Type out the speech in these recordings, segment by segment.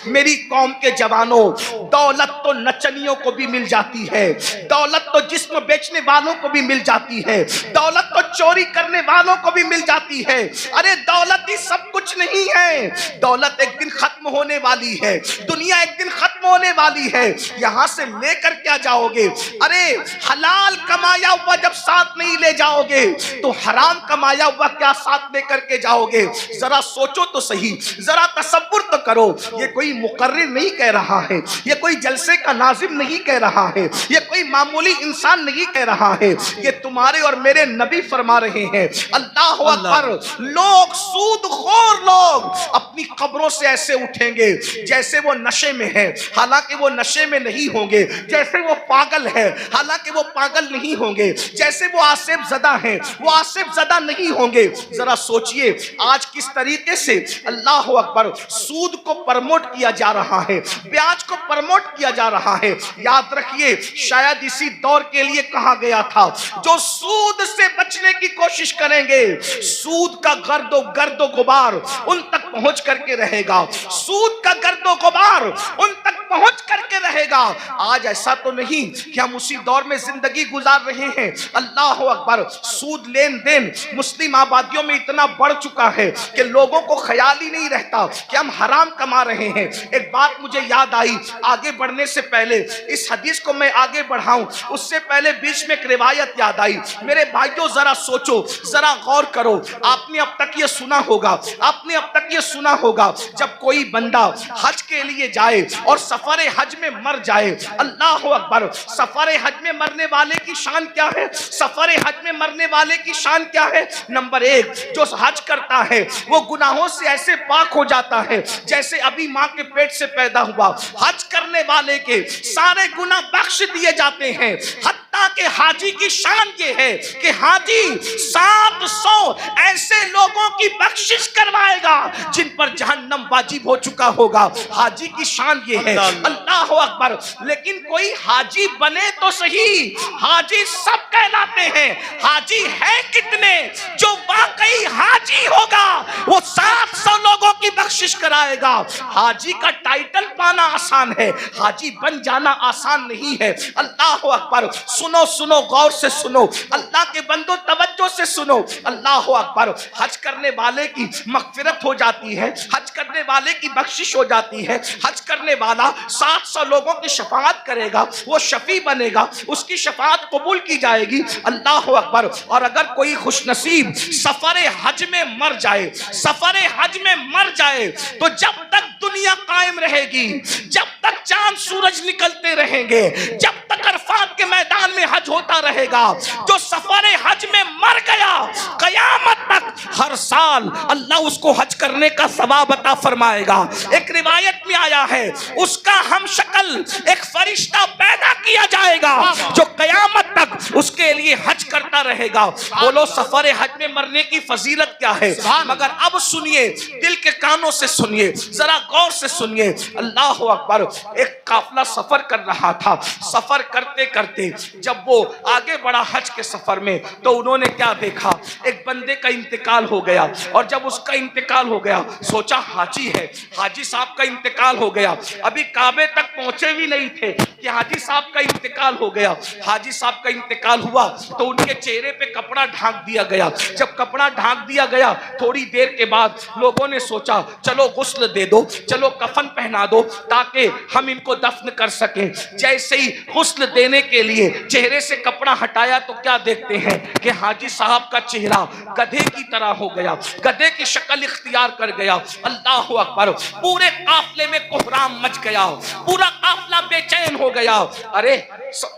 मेरी कौम के जवानों, दौलत तो नचनियों को भी मिल जाती है, दौलत तो जिस्म बेचने वालों को भी मिल जाती है, दौलत तो चोरी करने वालों को भी मिल जाती है। अरे दौलत ही सब कुछ नहीं है, दौलत एक दिन खत्म होने वाली है, दुनिया एक दिन खत्म होने वाली है। यहां से लेकर क्या जाओगे? अरे हलाल कमाया हुआ जब साथ नहीं ले जाओगे तो हराम कमाया हुआ क्या साथ लेकर के जाओगे? जरा सोचो तो सही, जरा तसव्वुर तो करो। ये कोई मुकर्रिर नहीं कह रहा है, ये कोई जलसे का नाजिम नहीं कह रहा है, ये कोई मामूली इंसान नहीं कह रहा है, ये तुम्हारे और मेरे नबी फरमा रहे हैं। अल्लाह अकबर। लोग, सूदखोर लोग अपनी कब्रों से ऐसे उठेंगे जैसे वो नशे में है, हालांकि वो नशे में नहीं होंगे, जैसे वो पागल है, हालांकि वो पागल नहीं होंगे, जैसे वो आसिफ ज़दा है, वो आसिफ ज़दा नहीं होंगे। जरा सोचिए आज किस तरीके से अल्लाह अकबर सूद को प्रमोट किया जा रहा है, ब्याज को प्रमोट किया जा रहा है। याद रखिए शायद इसी दौर के लिए कहा गया था, जो सूद से बचने की कोशिश करेंगे सूद का गर्दो गुबार उन तक पहुंच करके रहेगा, सूद का गर्दो गुबार उन तक पहुंच करके रहेगा। आज ऐसा तो नहीं कि हम उसी दौर में जिंदगी गुजार रहे हैं। अल्लाह अकबर। सूद लेन देन मुस्लिम आबादियों में इतना बढ़ चुका है कि लोगों को ख्याल ही नहीं रहता कि हम हराम कमा रहे हैं। एक बात मुझे याद आई, आगे बढ़ने से पहले इस हदीस को मैं आगे बढ़ाऊं उससे पहले बीच में एक रिवायत याद आई। मेरे भाइयों जरा सोचो, जरा गौर करो। आपने अब तक ये सुना होगा, आपने अब तक ये सुना होगा, जब कोई बंदा हज के लिए जाए और सफर हज में मर जाए, अल्लाह अकबर, सफर हज में मरने वाले की शान क्या है? सफर हज में मरने वाले की शान क्या है? नंबर एक, जो हज करता है वो गुनाहों से ऐसे पाक हो जाता है जैसे अभी माँ के पेट से पैदा हुआ। हज करने वाले के सारे गुनाह बख्श दिए जाते हैं। हत्ता के हाजी की शान ये है कि हाजी 700 ऐसे लोगों की बख्शिश करवाएगा जिन पर जहन्नम वाजिब हो चुका होगा। हाजी की शान ये है। अल्लाह अकबर। लेकिन कोई हाजी बने तो सही, हाजी सब कहलाते हैं, हाजी है कितने? जो वाकई हाजी होगा वो 700 लोगों की बख्शिश कराएगा। हाजी का टाइटल पाना आसान है, हाजी बन जाना आसान नहीं है। अल्लाह अकबर। सुनो सुनो, गौर से सुनो, अल्लाह के बंदो तवज्जो से सुनो। अल्लाह अकबर। हज करने वाले की मगफिरत हो जाती है, हज करने वाले की बख्शिश हो जाती है। हज करने वाला 700 लोगों की शफाअत करेगा, वो शफी बनेगा, उसकी शफाअत कबूल की जाएगी। अल्लाह अकबर। और अगर कोई खुशनसीब सफर हज में मर जाए, सफर हज में मर जाए, तो जब तक दुनिया कायम रहेगी, जब तक चांद सूरज निकलते रहेंगे, जब तक अरफात के मैदान में हज होता रहेगा, जो सफर हज में मर गया कयामत तक हर साल अल्लाह उसको हज करने का सवाब अता फरमाएगा। एक रिवायत में आया है उसका हम शक्ल एक फरिश्ता पैदा किया जाएगा जो कयामत तक उसके लिए हज करता रहेगा। बोलो सफर हज में मरने की फजीलत क्या है? मगर अब सुनिए, दिल के कानों से सुनिए, जरा गौर से सुनिए। अल्लाह अकबर। एक काफिला सफर कर रहा था, सफर करते करते जब वो आगे बढ़ा हज के सफर में तो उन्होंने क्या देखा? एक बंदे का इंतकाल हो गया। और जब उसका इंतकाल हो गया सोचा हाजी है, हाजी साहब का इंतकाल हो गया। अभी काबे तक पहुंचे भी नहीं थे कि हाजी साहब का इंतकाल हो गया। हाजी साहब का इंतकाल हुआ तो उनके चेहरे पे कपड़ा ढांक दिया गया। जब कपड़ा ढांक दिया गया थोड़ी देर के बाद लोगों ने सोचा चलो गुस्ल दे दो, चलो कफन पहना दो ताकि हम इनको दफन कर सकें। जैसे ही गुस्ल देने के लिए चेहरे से कपड़ा हटाया तो क्या देखते हैं कि हाजी साहब का चेहरा गधे की तरह हो गया, गधे की शक्ल इख्तियार कर गया। अल्लाह अकबर। पूरे काफिले में कोहराम मच गया, पूरा काफिला बेचैन हो गया। अरे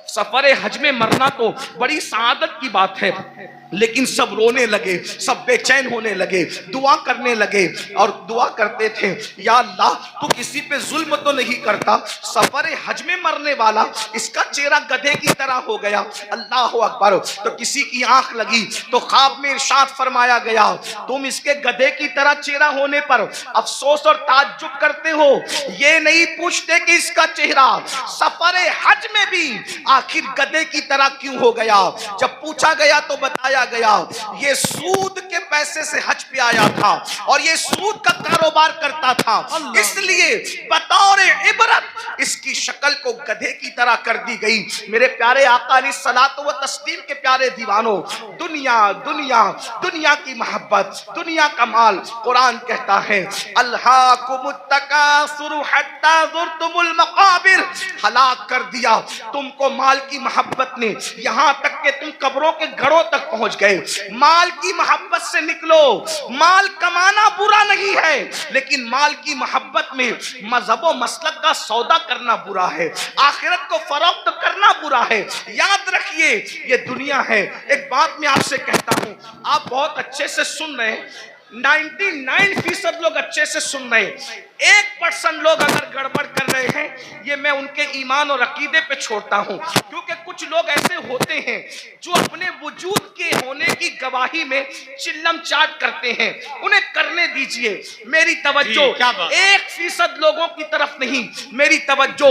सफर हज में मरना तो बड़ी सआदत की बात है, लेकिन सब रोने लगे, सब बेचैन होने लगे, दुआ करने लगे और दुआ करते थे या अल्लाह तू किसी पे जुल्म तो नहीं करता, सफर हज में मरने वाला इसका चेहरा गधे की तरह हो गया। अल्लाह अकबर। तो किसी की आंख लगी तो ख्वाब में इरशाद फरमाया गया तुम इसके गधे की तरह चेहरा होने पर अफसोस और ताज्जुब करते हो, ये नहीं पूछते कि इसका चेहरा सफर हज में भी आखिर गधे की तरह क्यों हो गया। जब पूछा गया तो बताया दिखाया गया, ये सूद के पैसे से हज पे आया था और ये सूद का कारोबार करता था, इसलिए बतौर इबरत इसकी शक्ल को गधे की तरह कर दी गई। मेरे प्यारे आका अलैहिस्सलातु व तस्लीम के प्यारे दीवानों, दुनिया दुनिया दुनिया की मोहब्बत, दुनिया का माल, कुरान कहता है अल्हाकुमुत तकासुर हत्ता ज़ुरतुमुल मक़ाबिर, हलाक कर दिया तुमको माल की मोहब्बत ने, यहां तक कि तुम कब्रों के घरों तक पहुंच गए। माल की मोहब्बत से निकलो। माल कमाना बुरा नहीं है, लेकिन माल की मोहब्बत में मजहब व मसलक का सौदा करना बुरा है, आखिरत को फरोख्त करना बुरा है। याद रखिए ये दुनिया है। एक बात मैं आपसे कहता हूं, आप बहुत अच्छे से सुन रहे हैं, 99% लोग अच्छे से सुन रहे हैं, 1% लोग अगर गड़बड़ कर रहे हैं, ये मैं उनके ईमान और अकीदे पे छोड़ता हूं, क्योंकि कुछ लोग ऐसे होते हैं जो अपने वजूद के होने की गवाही में चिल्लम चाट करते हैं, उन्हें करने दीजिए। मेरी तवज्जो 1% लोगों की तरफ नहीं, मेरी तवज्जो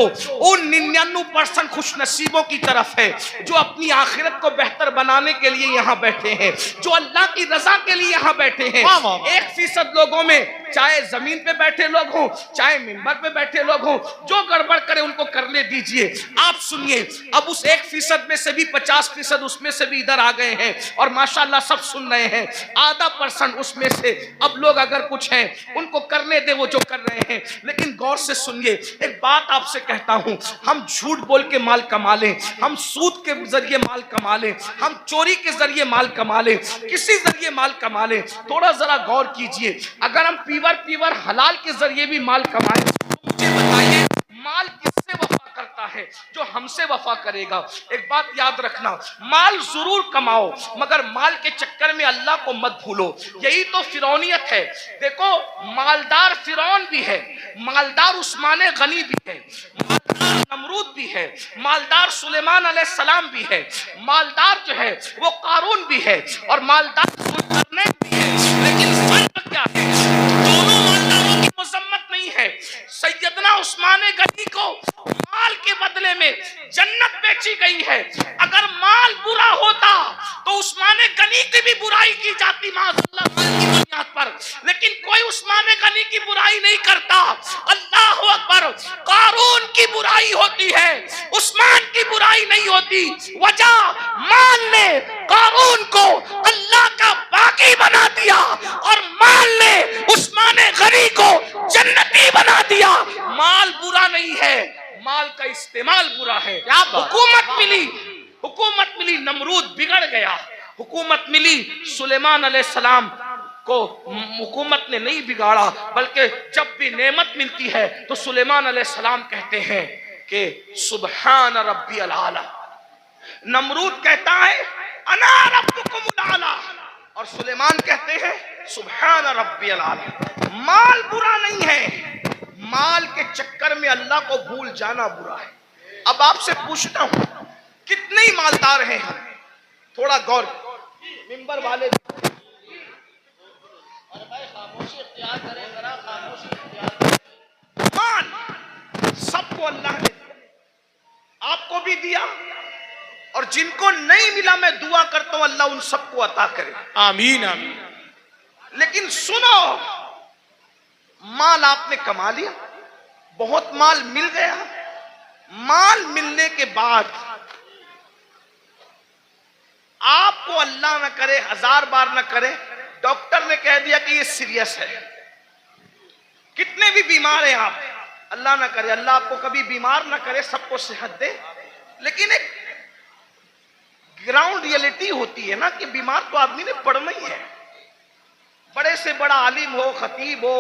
उन 99% खुशनसीबों की तरफ है जो अपनी आखिरत को बेहतर बनाने के लिए यहाँ बैठे हैं, जो अल्लाह की रजा के लिए यहाँ बैठे हैं। 1% लोगों में, चाहे जमीन पे बैठे लोग हों, चाहे मिंबर पे बैठे लोग हों, जो गड़बड़ करे उनको करने दीजिए। आप सुनिए, अब उस 1% में से भी 50% उसमें से भी इधर आ गए हैं और माशाल्लाह सब सुन रहे हैं। आधा % उसमें से अब लोग अगर कुछ हैं उनको करने दे वो जो कर रहे हैं, लेकिन गौर से सुनिए। एक बात आपसे कहता हूं, हम झूठ बोल के माल कमा लें, हम सूद के जरिए माल कमा लें, हम चोरी के जरिए माल कमा लें, किसी जरिए माल कमा लें, थोड़ा जरा गौर कीजिए। अगर हम पीवर हलाल के जरिए भी माल कमाएं, तो मुझे बताइए माल किससे वफा करता है? जो हमसे वफा करेगा। एक बात याद रखना, माल जरूर कमाओ, मगर माल के चक्कर में अल्लाह को मत भूलो। यही तो फिरौनियत है। देखो, मालदार फिरौन भी है, मालदार उस्मान गनी भी है, मालदार नमरूद भी है, मालदार सुलेमान अलैहिस्सलाम भी है, मालदार जो है वो कारून भी है और मालदार जुल्करनैन भी है। लेकिन फर्क क्या है? दोनों मालदारों की मजम्मत नहीं है। सैयदना उस्मान गनी को माल के बदले में जन्नत बेची गई है। अगर माल बुरा होता तो उस्मान गनी की भी बुराई की जाती माज़अल्लाह माल की बुनियाद पर, लेकिन कोई उस्मान गनी की बुराई नहीं करता। अल्लाहु अकबर। कारून की बुराई होती है, उस्मान की बुराई नहीं होती। वजह, माल ने कारून को अल्लाह का बाकी बना दिया और माल ने उस्मान गनी को जन्नती बना दिया। माल बुरा नहीं है, माल का इस्तेमाल बुरा है। हुकूमत मिली, नमरूद बिगड़ गया। हुकूमत मिली सुलेमान अलैहिस्सलाम को, हुकूमत ने नहीं बिगाड़ा, बल्कि जब भी नेमत मिलती है तो सुलेमान अलैहिस्सलाम कहते हैं कि सुबहान रब्बियल आला। नमरूद कहता है अना रब्बुकुमुल आला, और सुलेमान कहते हैं सुबहान रब्बियल आला। माल बुरा नहीं है, माल के चक्कर में अल्लाह को भूल जाना बुरा है। अब आपसे पूछता हूं, कितने ही मालदार हैं हम? थोड़ा गौर, मिंबर वाले खामोशी इख्तियार करें, जरा खामोशी इख्तियार करें। माल सबको अल्लाह ने दिया, आपको भी दिया, और जिनको नहीं मिला मैं दुआ करता हूं अल्लाह उन सबको अता करे, आमीन आमीन। लेकिन सुनो, माल आपने कमा लिया, बहुत माल मिल गया, माल मिलने के बाद आपको अल्लाह न करे, 1000 बार न करे, डॉक्टर ने कह दिया कि ये सीरियस है। कितने भी बीमार हैं आप, अल्लाह ना करे, अल्लाह आपको कभी बीमार ना करे, सबको सेहत दे, लेकिन एक ग्राउंड रियलिटी होती है ना कि बीमार तो आदमी ने पड़ना ही है। बड़े से बड़ा आलिम हो, खतीब हो,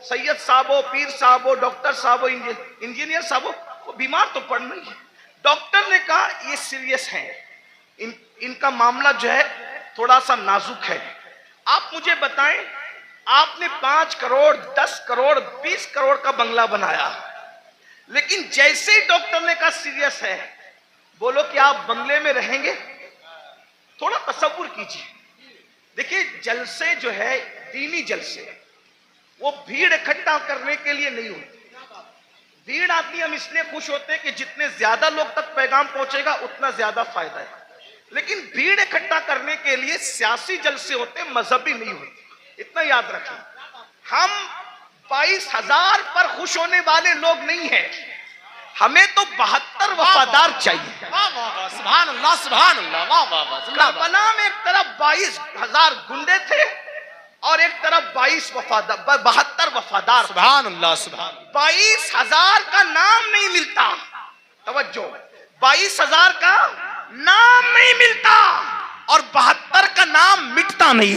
सैयद साहब हो, पीर साहब हो, डॉक्टर साहब हो, इंजीनियर साहब हो, वो बीमार तो पड़ना ही है। डॉक्टर ने कहा ये सीरियस है, इनका मामला जो है थोड़ा सा नाजुक है। आप मुझे बताएं, आपने 5 करोड़, 10 करोड़, 20 करोड़ का बंगला बनाया, लेकिन जैसे ही डॉक्टर ने कहा सीरियस है, बोलो कि आप बंगले में रहेंगे? थोड़ा तसव्वुर कीजिए। देखिए, जलसे जो है दीनी जलसे, वो भीड़ इकट्ठा करने के लिए नहीं होती। भीड़ आती हम इसलिए खुश होते हैं कि जितने ज्यादा लोग तक पैगाम पहुंचेगा उतना ज्यादा फायदा है। लेकिन भीड़ इकट्ठा करने के लिए सियासी जलसे होते, मजहबी नहीं होते, इतना याद रखें। हम 22,000 पर खुश होने वाले लोग नहीं हैं, हमें तो 72 वफादार चाहिए। सुभान अल्लाह, सुभान अल्लाह, वाह वाह वाह। करबला में एक तरफ 22,000 गुंडे थे और एक तरफ 72 वफादार। सुभान अल्लाह, सुभान। 22,000 का नाम नहीं मिलता, तवज्जो, 22,000 का नाम नहीं मिलता और 72 का नाम मिटता नहीं।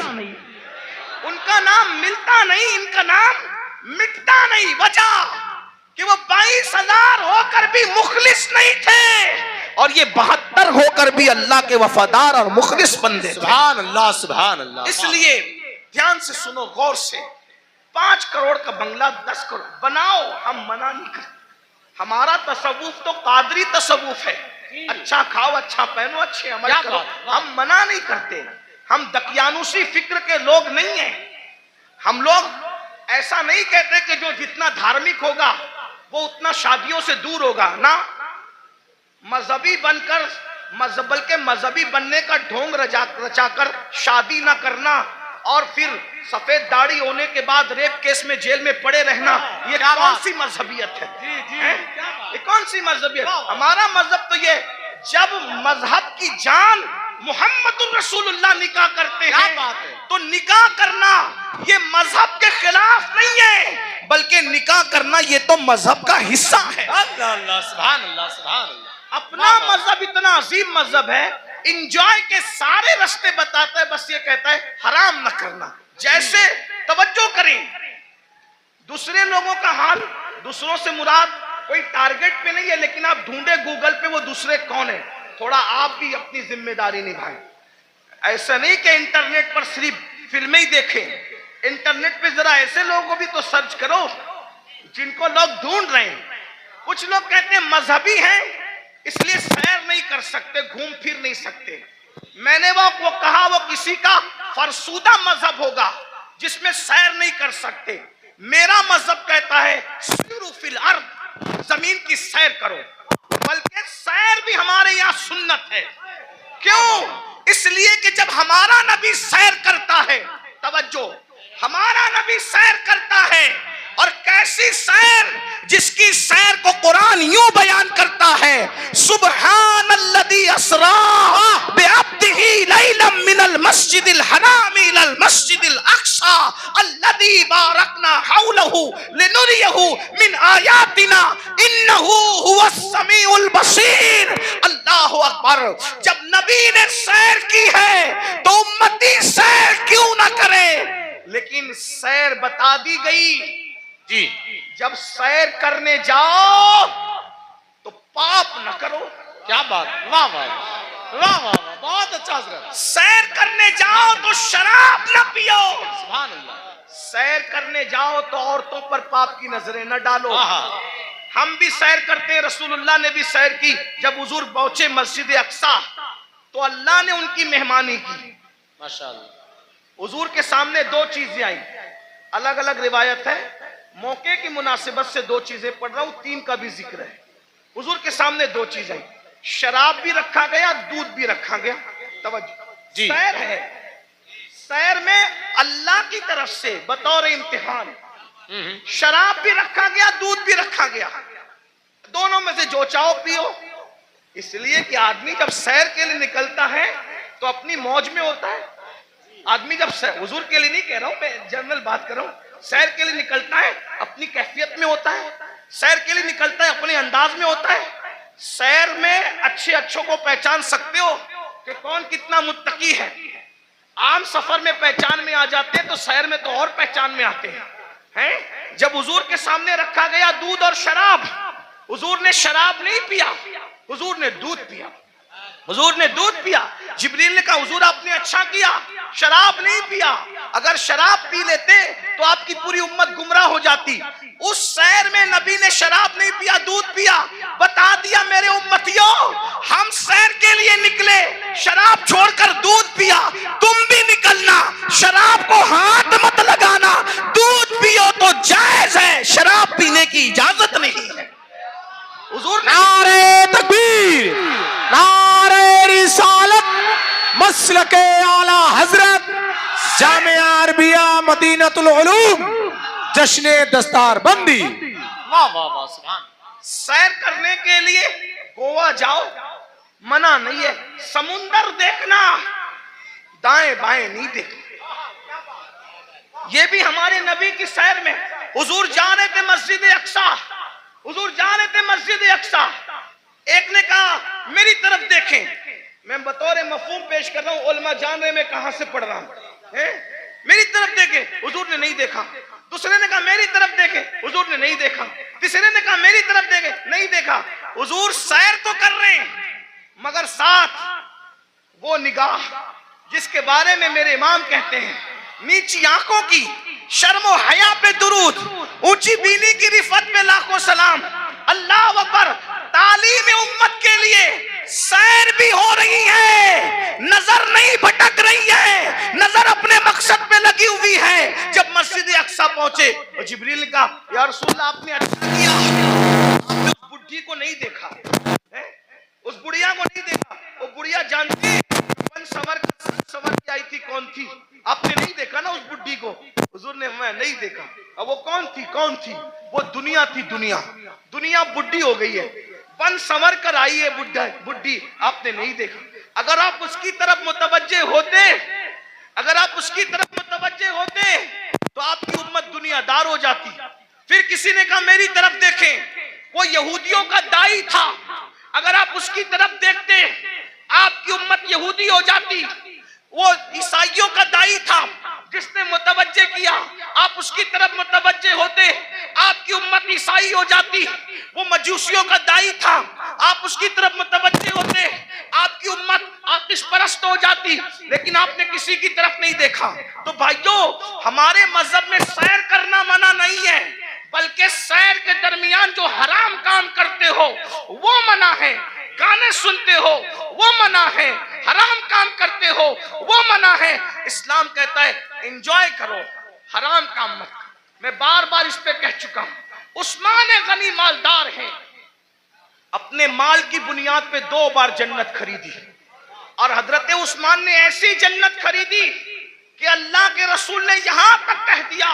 उनका नाम मिलता नहीं, इनका नाम मिटता नहीं। वजह कि वो 22,000 होकर भी मुखलिस नहीं थे और ये 72 होकर भी अल्लाह के वफादार और मुखलिस बंदे। सुभान अल्लाह, सुभान अल्लाह। इसलिए ध्यान से सुनो, गौर से। 5 करोड़ का बंगला 10 करोड़ बनाओ, हम मना नहीं करते। हमारा तसव्वुफ तो कादरी तसव्वुफ है, अच्छा खाओ, अच्छा पहनो, अच्छे अमल करो, हम मना नहीं करते। हम दकियानुसी फिक्र के लोग नहीं हैं। हम लोग ऐसा नहीं कहते कि जो जितना धार्मिक होगा वो उतना शादियों से दूर होगा ना। मजहबी बनकर बल्कि मजहबी बनने का ढोंग रचाकर शादी ना करना और फिर सफेद दाढ़ी होने के बाद रेप केस में जेल में पड़े रहना, ये कौन सी मजहबियत है? ये कौन सी मजहबियत? हमारा मजहब तो ये, जब मजहब की जान मोहम्मदुर रसूलुल्लाह निकाह करते हैं तो निकाह करना ये मजहब के खिलाफ नहीं है, बल्कि निकाह करना ये तो मजहब का हिस्सा है। अल्लाह, सुभान अल्लाह, सुभान अल्लाह। अपना मजहब इतना अजीम मजहब है, इंजॉय के सारे रास्ते बताता है, बस ये कहता है हराम न करना। जैसे तवज्जो करें, दूसरे लोगों का हाल, दूसरों से मुराद कोई टारगेट पे नहीं है, लेकिन आप ढूंढे गूगल पे वो दूसरे कौन है, थोड़ा आप भी अपनी जिम्मेदारी निभाएं। ऐसा नहीं कि इंटरनेट पर सिर्फ फिल्में ही देखें, इंटरनेट पे जरा ऐसे लोगों को भी तो सर्च करो जिनको लोग ढूंढ रहे हैं। कुछ लोग कहते हैं मजहबी हैं इसलिए सैर नहीं कर सकते, घूम फिर नहीं सकते। मैंने वो कहा वो किसी का फरसूदा मजहब होगा जिसमें सैर नहीं कर सकते। मेरा मजहब कहता है सिरू फिल अर्द, जमीन की सैर करो, बल्कि सैर भी हमारे यहाँ सुन्नत है। क्यों? इसलिए कि जब हमारा नबी सैर करता है, तवज्जो, हमारा नबी सैर करता है, और कैसी सैर, जिसकी सैर को कुरान यूं बयान करता है, सुब्हानल्लज़ी असरा बिअब्दिही लैलन मिनल मस्जिदिल हराम इलल मस्जिदिल अक्सा अल्लज़ी बारकना हौलहु लिनुरियहु मिन आयातिना इन्नहु हुवस समीउल बसीर। अल्लाहु अकबर। जब नबी ने सैर की है तो उम्मती सैर क्यों ना करे? लेकिन सैर बता दी गई जी, जब सैर करने जाओ तो पाप न करो। क्या बात, वाह वाह वाह वाह, बहुत अच्छा। सैर करने जाओ तो शराब न पियो। सुभान अल्लाह। सैर करने जाओ तो औरतों पर पाप की नजरें न डालो। हम भी सैर करते हैं, रसूलुल्लाह ने भी सैर की। जब हुजूर पहुंचे मस्जिद अक्सा तो अल्लाह ने उनकी मेहमानी की, माशाअल्लाह। हुजूर के सामने 2 चीजें आई, अलग अलग रिवायत है, मौके की मुनासिबत से 2 चीजें पढ़ रहा हूं, 3 का भी जिक्र है। हुजूर के सामने 2 चीजें आई, शराब भी रखा गया, दूध भी रखा गया। तवज्जो, सैर है, सैर में अल्लाह की तरफ से बतौर इम्तिहान शराब भी रखा गया, दूध भी रखा गया। दोनों में से जो चाहो पियो। इसलिए कि आदमी जब सैर के लिए निकलता है तो अपनी मौज में होता है। आदमी जब हुजूर के लिए नहीं कह रहा हूं, मैं जनरल बात कर रहा हूं, सैर के लिए निकलता है अपनी कैफियत में होता है, सैर के लिए निकलता है अपने अंदाज में होता है। सैर में अच्छे अच्छों को पहचान सकते हो कि कौन कितना मुत्तकी है। आम सफर में पहचान में आ जाते हैं तो सैर में तो और पहचान में आते हैं। जब हुजूर के सामने रखा गया दूध और शराब, हुजूर ने शराब नहीं पिया, हुजूर ने दूध पिया। हुजूर ने दूध पिया। जिब्रील ने कहा हुजूर आपने अच्छा किया, शराब नहीं पिया। अगर शराब पी लेते तो आपकी पूरी उम्मत गुमराह हो जाती। उस सैर में नबी ने शराब नहीं पिया, दूध पिया। बता दिया मेरे उम्मतियों, हम सैर के लिए निकले, शराब छोड़कर दूध पिया। तुम भी निकलना, शराब को हाथ मत लगाना, दूध पियो तो जायज है, शराब पीने की इजाजत नहीं है। हुजूर नारे तकबीर, नारे रिसालत, मसलके आला हजरत जामिया अरबिया मदीनतुल उलूम जश्न दस्तार बंदी। वाह वाह वाह सुभान। सैर करने के लिए गोवा जाओ, मना नहीं है। समुंदर देखना, दाएं बाएं नहीं देखना। ये भी हमारे नबी की सैर में हुजूर जा रहे थे मस्जिद अक्सा, हुजूर जा रहे थे मस्जिद अक्सा। एक ने कहा मेरी तरफ देखें, मैं बतौर मफहूम पेश कर रहा हूं, उलमा जान रहे मैं कहां से पढ़ रहा हूं। मेरी तरफ देखें, हुजूर ने नहीं देखा। दूसरे ने कहा मेरी तरफ देखे, हुजूर ने नहीं देखा। तीसरे ने कहा मेरी तरफ देखे, नहीं देखा। हुजूर सैर तो कर रहे हैं मगर साथ वो निगाह जिसके बारे में मेरे इमाम कहते हैं नीची आंखों की शर्मो हया पे दुरूद, ऊंची बीनी की रिफत पे लाखों सलाम। अल्लाह अकबर। तालीम उम्मत के लिए सैर भी हो रही है, नजर नहीं भटक रही है, नजर अपने मकसद पे लगी हुई है। जब मस्जिद अक्सा पहुंचे तो जिब्रील ने कहा या रसूलल्लाह आपने अच्छा किया, आपने उस बुढ़ी को नहीं देखा है? उस बुढ़िया को नहीं देखा। वो बुढ़िया जानती सवर की आई थी, कौन थी? आपने नहीं देखा ना उस बुढ़ी को? हुजूर ने मैं नहीं देखा। अब वो कौन थी? कौन थी? वो दुनिया थी। दुनिया बुढ़ी हो गई है, बन संवर कर आई है बुढ़ी, आपने नहीं देखा। अगर आप उसकी तरफ मुतवज्जे होते, अगर आप उसकी तरफ मुतवज्जे होते तो आपकी उम्मत दुनियादार हो जाती। फिर किसी ने कहा मेरी तरफ देखें, वो यहूदियों का दाई था, अगर आप उसकी तरफ देखते आपकी उम्मत यहूदी हो जाती। वो ईसाइयों का दाई था, जिसने मुतवज्जे किया, आप उसकी तरफ मुतवज्जे होते आपकी उम्मत ईसाई हो जाती। वो मजूसियों का दाई था, आप उसकी तरफ मुतवज्जे होते आपकी उम्मत आतिश परस्त हो जाती। लेकिन आपने किसी की तरफ नहीं देखा। तो भाइयों, हमारे मजहब में सैर करना मना नहीं है, बल्कि सैर के दरमियान जो हराम काम करते हो वो मना है। गाने सुनते हो वो मना है, हराम काम करते हो वो मना है। इस्लाम कहता है एंजॉय करो, हराम काम मत करो। मैं बार बार इस पे कह चुका हूं। उस्मान गनी मालदार है, अपने माल की बुनियाद पे 2 बार जन्नत खरीदी, और हजरत उस्मान ने ऐसी जन्नत खरीदी कि अल्लाह के रसूल ने यहां तक कह दिया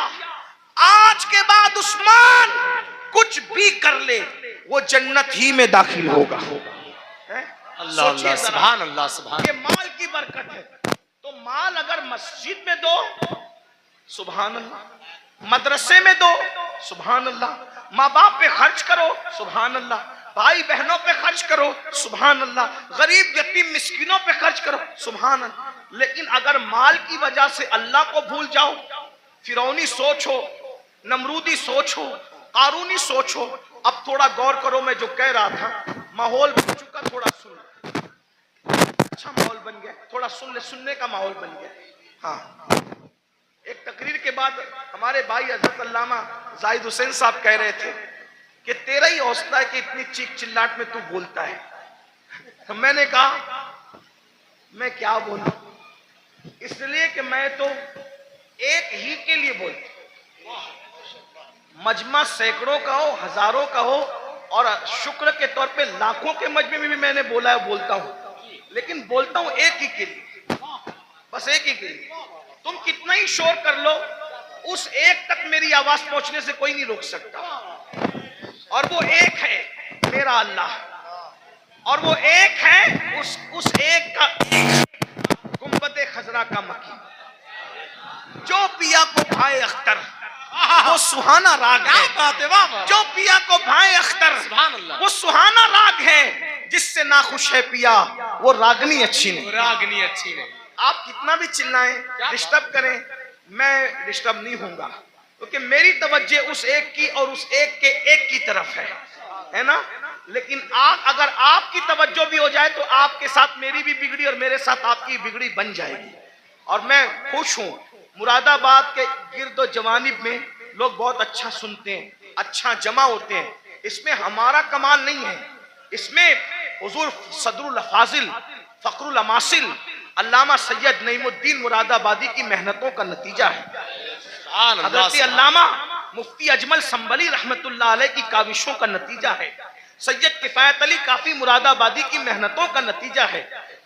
आज के बाद उस्मान कुछ भी कर ले वो जन्नत ही में दाखिल होगा। अल्लाह अल्लाह सुभान अल्लाह सुभान। ये माल की बरकत है। तो माल अगर मस्जिद में दो सुभान अल्लाह, मदरसे में दो सुभान अल्लाह, माँ बाप पे खर्च करो सुभान अल्लाह, भाई बहनों पे खर्च करो सुभान अल्लाह, गरीब यतीम मिस्किनों पे खर्च करो सुभान अल्लाह। लेकिन अगर माल की वजह से अल्लाह को भूल जाओ, फिरौनी सोच हो, नमरूदी सोच हो, कारूनी सोच हो। अब थोड़ा गौर करो, मैं जो कह रहा था माहौल बन चुका, थोड़ा सुन, अच्छा माहौल बन गया, थोड़ा सुनने का माहौल बन गया। हाँ, एक तकरीर के बाद हमारे भाई हजरत अल्लामा जाहिद हुसैन साहब कह रहे थे कि तेरा ही हौसला है कि इतनी चीख चिल्लाट में तू बोलता है। तो मैंने कहा मैं क्या बोलूं, इसलिए कि मैं तो एक ही के लिए बोलता, मजमा सैकड़ों का हो, हजारों का हो, और शुक्र के तौर पे लाखों के मजमे में भी मैंने बोला है, बोलता हूं, लेकिन बोलता हूं एक ही के लिए, बस एक ही के लिए। तुम कितना ही शोर कर लो, उस एक तक मेरी आवाज पहुंचने से कोई नहीं रोक सकता, और वो एक है मेरा अल्लाह, और वो एक है उस एक का गुंबद खजरा का मकी। जो पिया को भाई अख्तर वो सुहाना राग है, जो पिया को भाई अख्तर वो सुहाना राग है, जिससे नाखुश है पिया वो रागनी अच्छी नहीं, रागनी अच्छी नहीं। आप कितना भी चिल्लाएं, डिस्टर्ब करें, मैं डिस्टर्ब नहीं होऊंगा, क्योंकि मेरी तवज्जो उस एक की और उस एक के एक की तरफ है ना। लेकिन अगर आपकी तवज्जो भी हो जाए तो आपके साथ मेरी भी बिगड़ी और मेरे साथ आपकी बिगड़ी बन जाएगी। और मैं खुश हूं, मुरादाबाद के गिरदो जवानिब में लोग बहुत अच्छा सुनते हैं, अच्छा जमा होते हैं। इसमें हमारा कमाल नहीं है, इसमें हुजूर सदरुल फाजिल फखरुल अमासिल अल्लामा सैयद नईमुद्दीन मुरादाबादी की मेहनतों का नतीजा है। हजरत अल्लामा मुफ्ती अजमल संबली रहमतुल्लाह अलैह की काविशों का नतीजा है। सैयद किफायत अली काफी मुरादाबादी की मेहनतों का नतीजा है।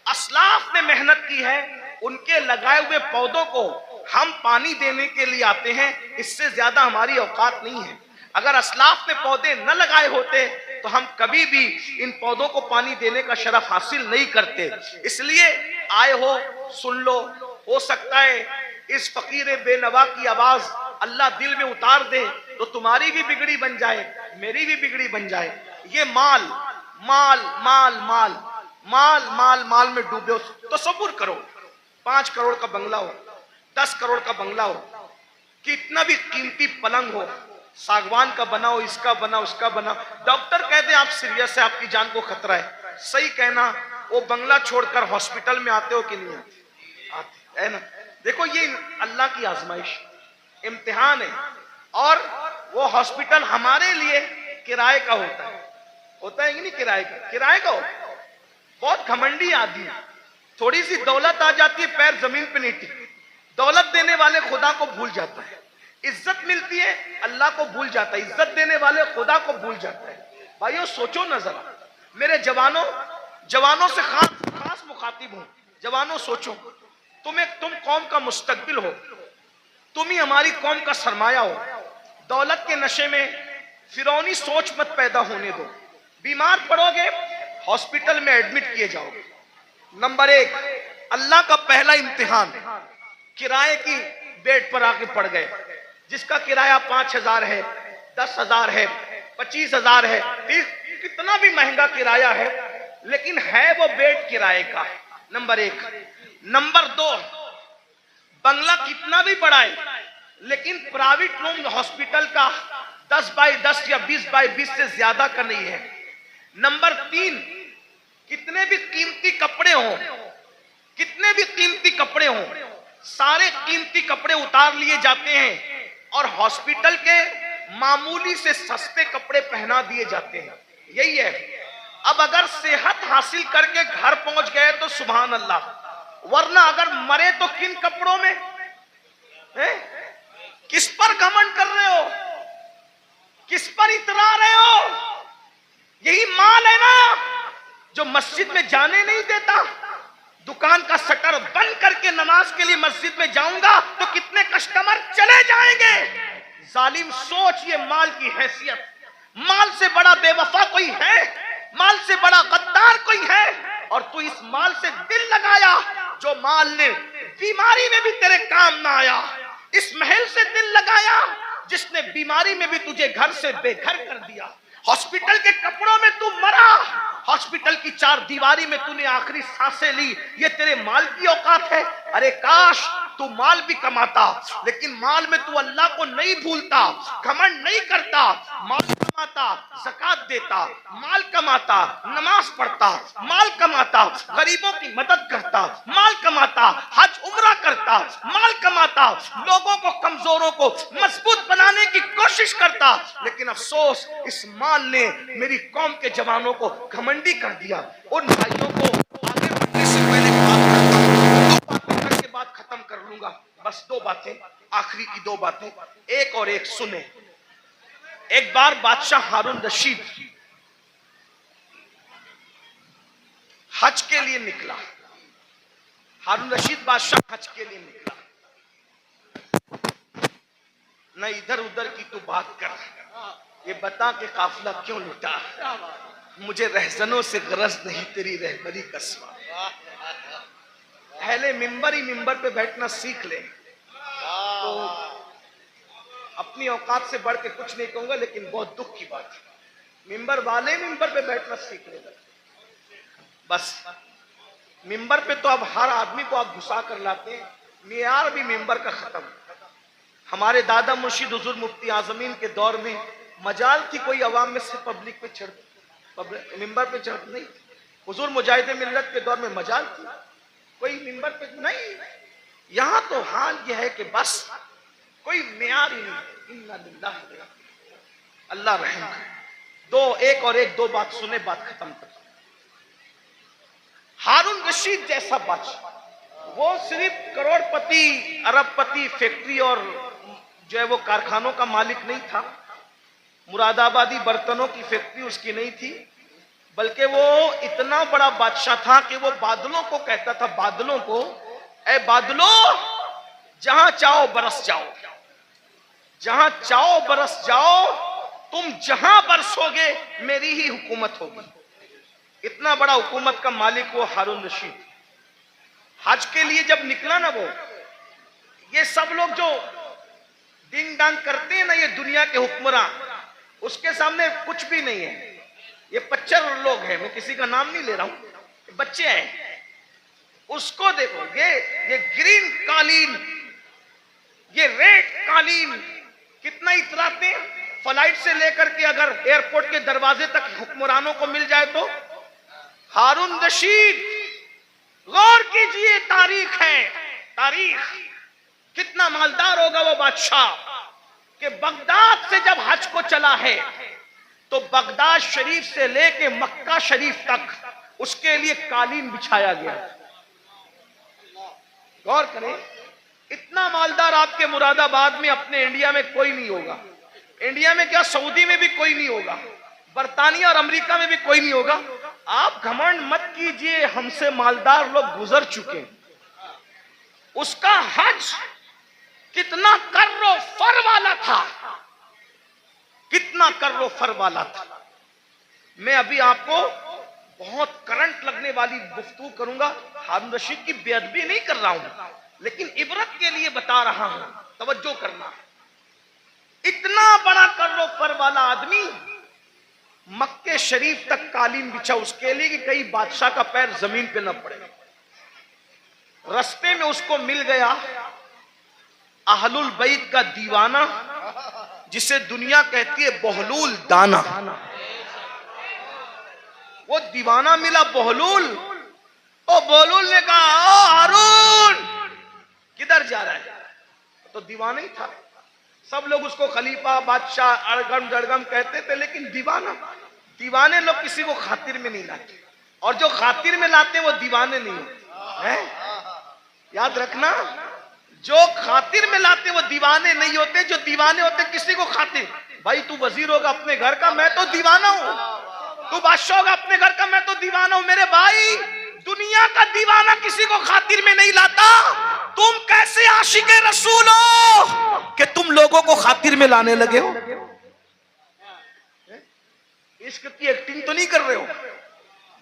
असलाफ ने मेहनत की है, उनके लगाए हुए पौधों को हम पानी देने के लिए आते हैं, इससे ज्यादा हमारी औकात नहीं है। अगर असलाफ ने पौधे न लगाए होते तो हम कभी भी इन पौधों को पानी देने का शरफ हासिल नहीं करते। इसलिए आए हो, सुन लो, हो सकता है इस फकीर बेनवा की आवाज अल्लाह दिल में उतार दे तो तुम्हारी भी बिगड़ी बन जाए, मेरी भी बिगड़ी बन जाए। ये माल माल माल माल माल माल माल में डूबे हो तो सब्र करो। 5 करोड़ का बंगला हो, 10 करोड़ का बंगला हो, कितना भी कीमती पलंग हो, सागवान का बनाओ, इसका बनाओ, उसका बनाओ, डॉक्टर कहते हैं आप सीरियस है, आपकी जान को खतरा है, सही कहना, वो बंगला छोड़कर हॉस्पिटल में आते हो कि नहीं आते? है ना? देखो ये अल्लाह की आजमाइश, इम्तिहान है। और वो हॉस्पिटल हमारे लिए किराए का होता है कि नहीं? किराए का होता है। बहुत घमंडी आदमी, थोड़ी सी दौलत आ जाती है, पैर जमीन पे नहीं टिकते। दौलत देने वाले खुदा को भूल जाता है, इज्जत मिलती है अल्लाह को भूल जाता है, इज्जत देने वाले खुदा को भूल जाता है। भाइयों सोचो न जरा, मेरे जवानों से खास मुखातिब हूं। जवानों सोचो, तुम कौम का मुस्तकबिल हो, तुम ही हमारी कौम का सरमाया हो। दौलत के नशे में फिरौनी सोच मत पैदा होने दो। बीमार पड़ोगे, हॉस्पिटल में एडमिट किए जाओगे। नंबर 1, अल्लाह का पहला इम्तिहान, किराए की बेड पर आके पड़ गए, जिसका किराया 5,000 है, 10,000 है, 25,000 है, कितना भी महंगा किराया है, लेकिन है वो बेड किराए का। नंबर 1। नंबर 2, बंगला कितना भी बड़ा है, लेकिन प्राइवेट रूम हॉस्पिटल का 10 बाई 10 या 20 बाई 20 से ज्यादा का नहीं है। नंबर 3, कितने भी कीमती कपड़े हों, सारे कीमती कपड़े उतार लिए जाते हैं और हॉस्पिटल के मामूली से सस्ते कपड़े पहना दिए जाते हैं। यही है। अब अगर सेहत हासिल करके घर पहुंच गए तो सुभान अल्लाह, वरना अगर मरे तो किन कपड़ों में है? किस पर घमंड कर रहे हो, किस पर इतरा रहे हो? यही माल है ना जो मस्जिद में जाने नहीं देता। दुकान का शटर बंद करके नमाज के लिए मस्जिद में जाऊंगा तो कितने कस्टमर चले जाएंगे। जालिम सोच, ये माल की हैसियत, माल से बड़ा बेवफा कोई है? माल से बड़ा गद्दार कोई है? और तू इस माल से दिल लगाया, जो माल ने बीमारी में भी तेरे काम ना आया। इस महल से दिल लगाया जिसने बीमारी में भी तुझे घर से बेघर कर दिया। हॉस्पिटल के कपड़ों में तू मरा, हॉस्पिटल की 4 दीवारी में तूने आखिरी सांसें ली। ये तेरे माल की औकात है? अरे काश तू माल भी कमाता, लेकिन माल में तू अल्लाह को नहीं भूलता, घमंड नहीं करता, माल कमाता, ज़कात देता, माल कमाता, नमाज पढ़ता, माल कमाता, गरीबों की मदद करता, माल कमाता, हज उम्रा करता, माल कमाता, लोगों को, कमजोरों को मजबूत बनाने की कोशिश करता। लेकिन अफसोस, इस माल ने मेरी कौम के जवानों को घमंडी कर दिया। उन भाइयों को आगे बढ़ने से पहले बात खत्म कर लूंगा, बस 2 बातें, आखिरी की 2 बातें, एक और एक सुने। एक बार बादशाह हारून रशीद हज के लिए निकला। हारून रशीद बादशाह हज के लिए निकला। न इधर उधर की तू बात कर, ये बता के काफिला क्यों लुटा। मुझे रहजनों से गरज नहीं, तेरी रहबरी का सवाल। पहले मिंबर ही मिंबर पे बैठना सीख ले। तो अपनी औकात से बढ़ के कुछ नहीं कहूंगा, लेकिन बहुत दुख की बात है, मिंबर वाले मिंबर पे बैठना सीख ले। बस मिंबर पे तो अब हर आदमी को आप घुसा कर लाते हैं, मियार भी मिंबर का खत्म। हमारे दादा मुर्शिद हुजूर मुफ्ती आजमीन के दौर में मजाल थी कोई अवाम में से पब्लिक पे चढ़, मिंबर पे चढ़ नहीं। हुजूर मुजाहिद मिल्लत के दौर में मजाल थी, कोई मिंबर पे नहीं। यहां तो हाल यह है कि बस कोई मियार ही नहीं। इन्ना लिल्लाह, अल्लाह रहम करे। एक 2 बात सुने, बात खत्म कर। हारून रशीद जैसा बादशाह, वो सिर्फ करोड़पति, अरबपति, फैक्ट्री और जो है वो कारखानों का मालिक नहीं था। मुरादाबादी बर्तनों की फैक्ट्री उसकी नहीं थी, बल्कि वो इतना बड़ा बादशाह था कि वो बादलों को कहता था, बादलों को, ए बादलों जहां चाहो बरस जाओ, जहां चाहो बरस जाओ, तुम जहां बरसोगे मेरी ही हुकूमत होगी। इतना बड़ा हुकूमत का मालिक वो हारून रशीद। हज के लिए जब निकला ना वो, ये सब लोग जो डिंग डांग करते हैं ना, ये दुनिया के हुक्मरान, उसके सामने कुछ भी नहीं है। ये 25 लोग हैं, मैं किसी का नाम नहीं ले रहा हूं, बच्चे हैं। उसको देखो, ये ग्रीन कालीन, ये रेड कालीन कितना इतराते हैं। फ्लाइट से लेकर के अगर एयरपोर्ट के दरवाजे तक हुक्मरानों को मिल जाए तो। हारून रशीद, गौर कीजिए, तारीख है, तारीख। कितना मालदार होगा वो बादशाह कि बगदाद से जब हज को चला है तो बगदाद शरीफ से लेके मक्का शरीफ तक उसके लिए कालीन बिछाया गया। गौर करें, इतना मालदार आपके मुरादाबाद में, अपने इंडिया में कोई नहीं होगा। इंडिया में क्या, सऊदी में भी कोई नहीं होगा, बर्तानिया और अमेरिका में भी कोई नहीं होगा। आप घमंड मत कीजिए, हमसे मालदार लोग गुजर चुके। उसका हज कितना कर्रो फर वाला था, कितना कर्रो फर वाला था। मैं अभी आपको बहुत करंट लगने वाली गुफ्तगू करूंगा। हारून रशीद की बेअदबी नहीं कर रहा हूं, लेकिन इबरत के लिए बता रहा हूं, तवज्जो करना। इतना बड़ा कर्रो फर वाला आदमी मक्के शरीफ तक कालीन बिछा उसके लिए कि कई बादशाह का पैर जमीन पे न पड़े। रास्ते में उसको मिल गया अहलुल बैत का दीवाना, जिसे दुनिया कहती है बहलूल दाना। वो दीवाना मिला बहलूल। ओ बहलूल ने कहा, ओ हारून किधर जा रहा है? तो दीवाना ही था। सब लोग उसको खलीफा, बादशाह, अड़गम जड़गम कहते थे, लेकिन दीवाना। दीवाने लोग किसी को खातिर में नहीं लाते, और जो खातिर में लाते वो दीवाने नहीं होते हैं। याद रखना, जो खातिर में लाते वो दीवाने नहीं होते, जो दीवाने होते किसी को खातिर। भाई तू वजीर होगा अपने घर का, मैं तो दीवाना हूं। तू बादशाह होगा अपने घर का, मैं तो दीवाना हूं। मेरे भाई, दुनिया का दीवाना किसी को खातिर में नहीं लाता। तुम कैसे आशिके रसूल हो कि तुम लोगों को खातिर में लाने लगे हो? इश्क की एक्टिंग तो नहीं कर रहे हो?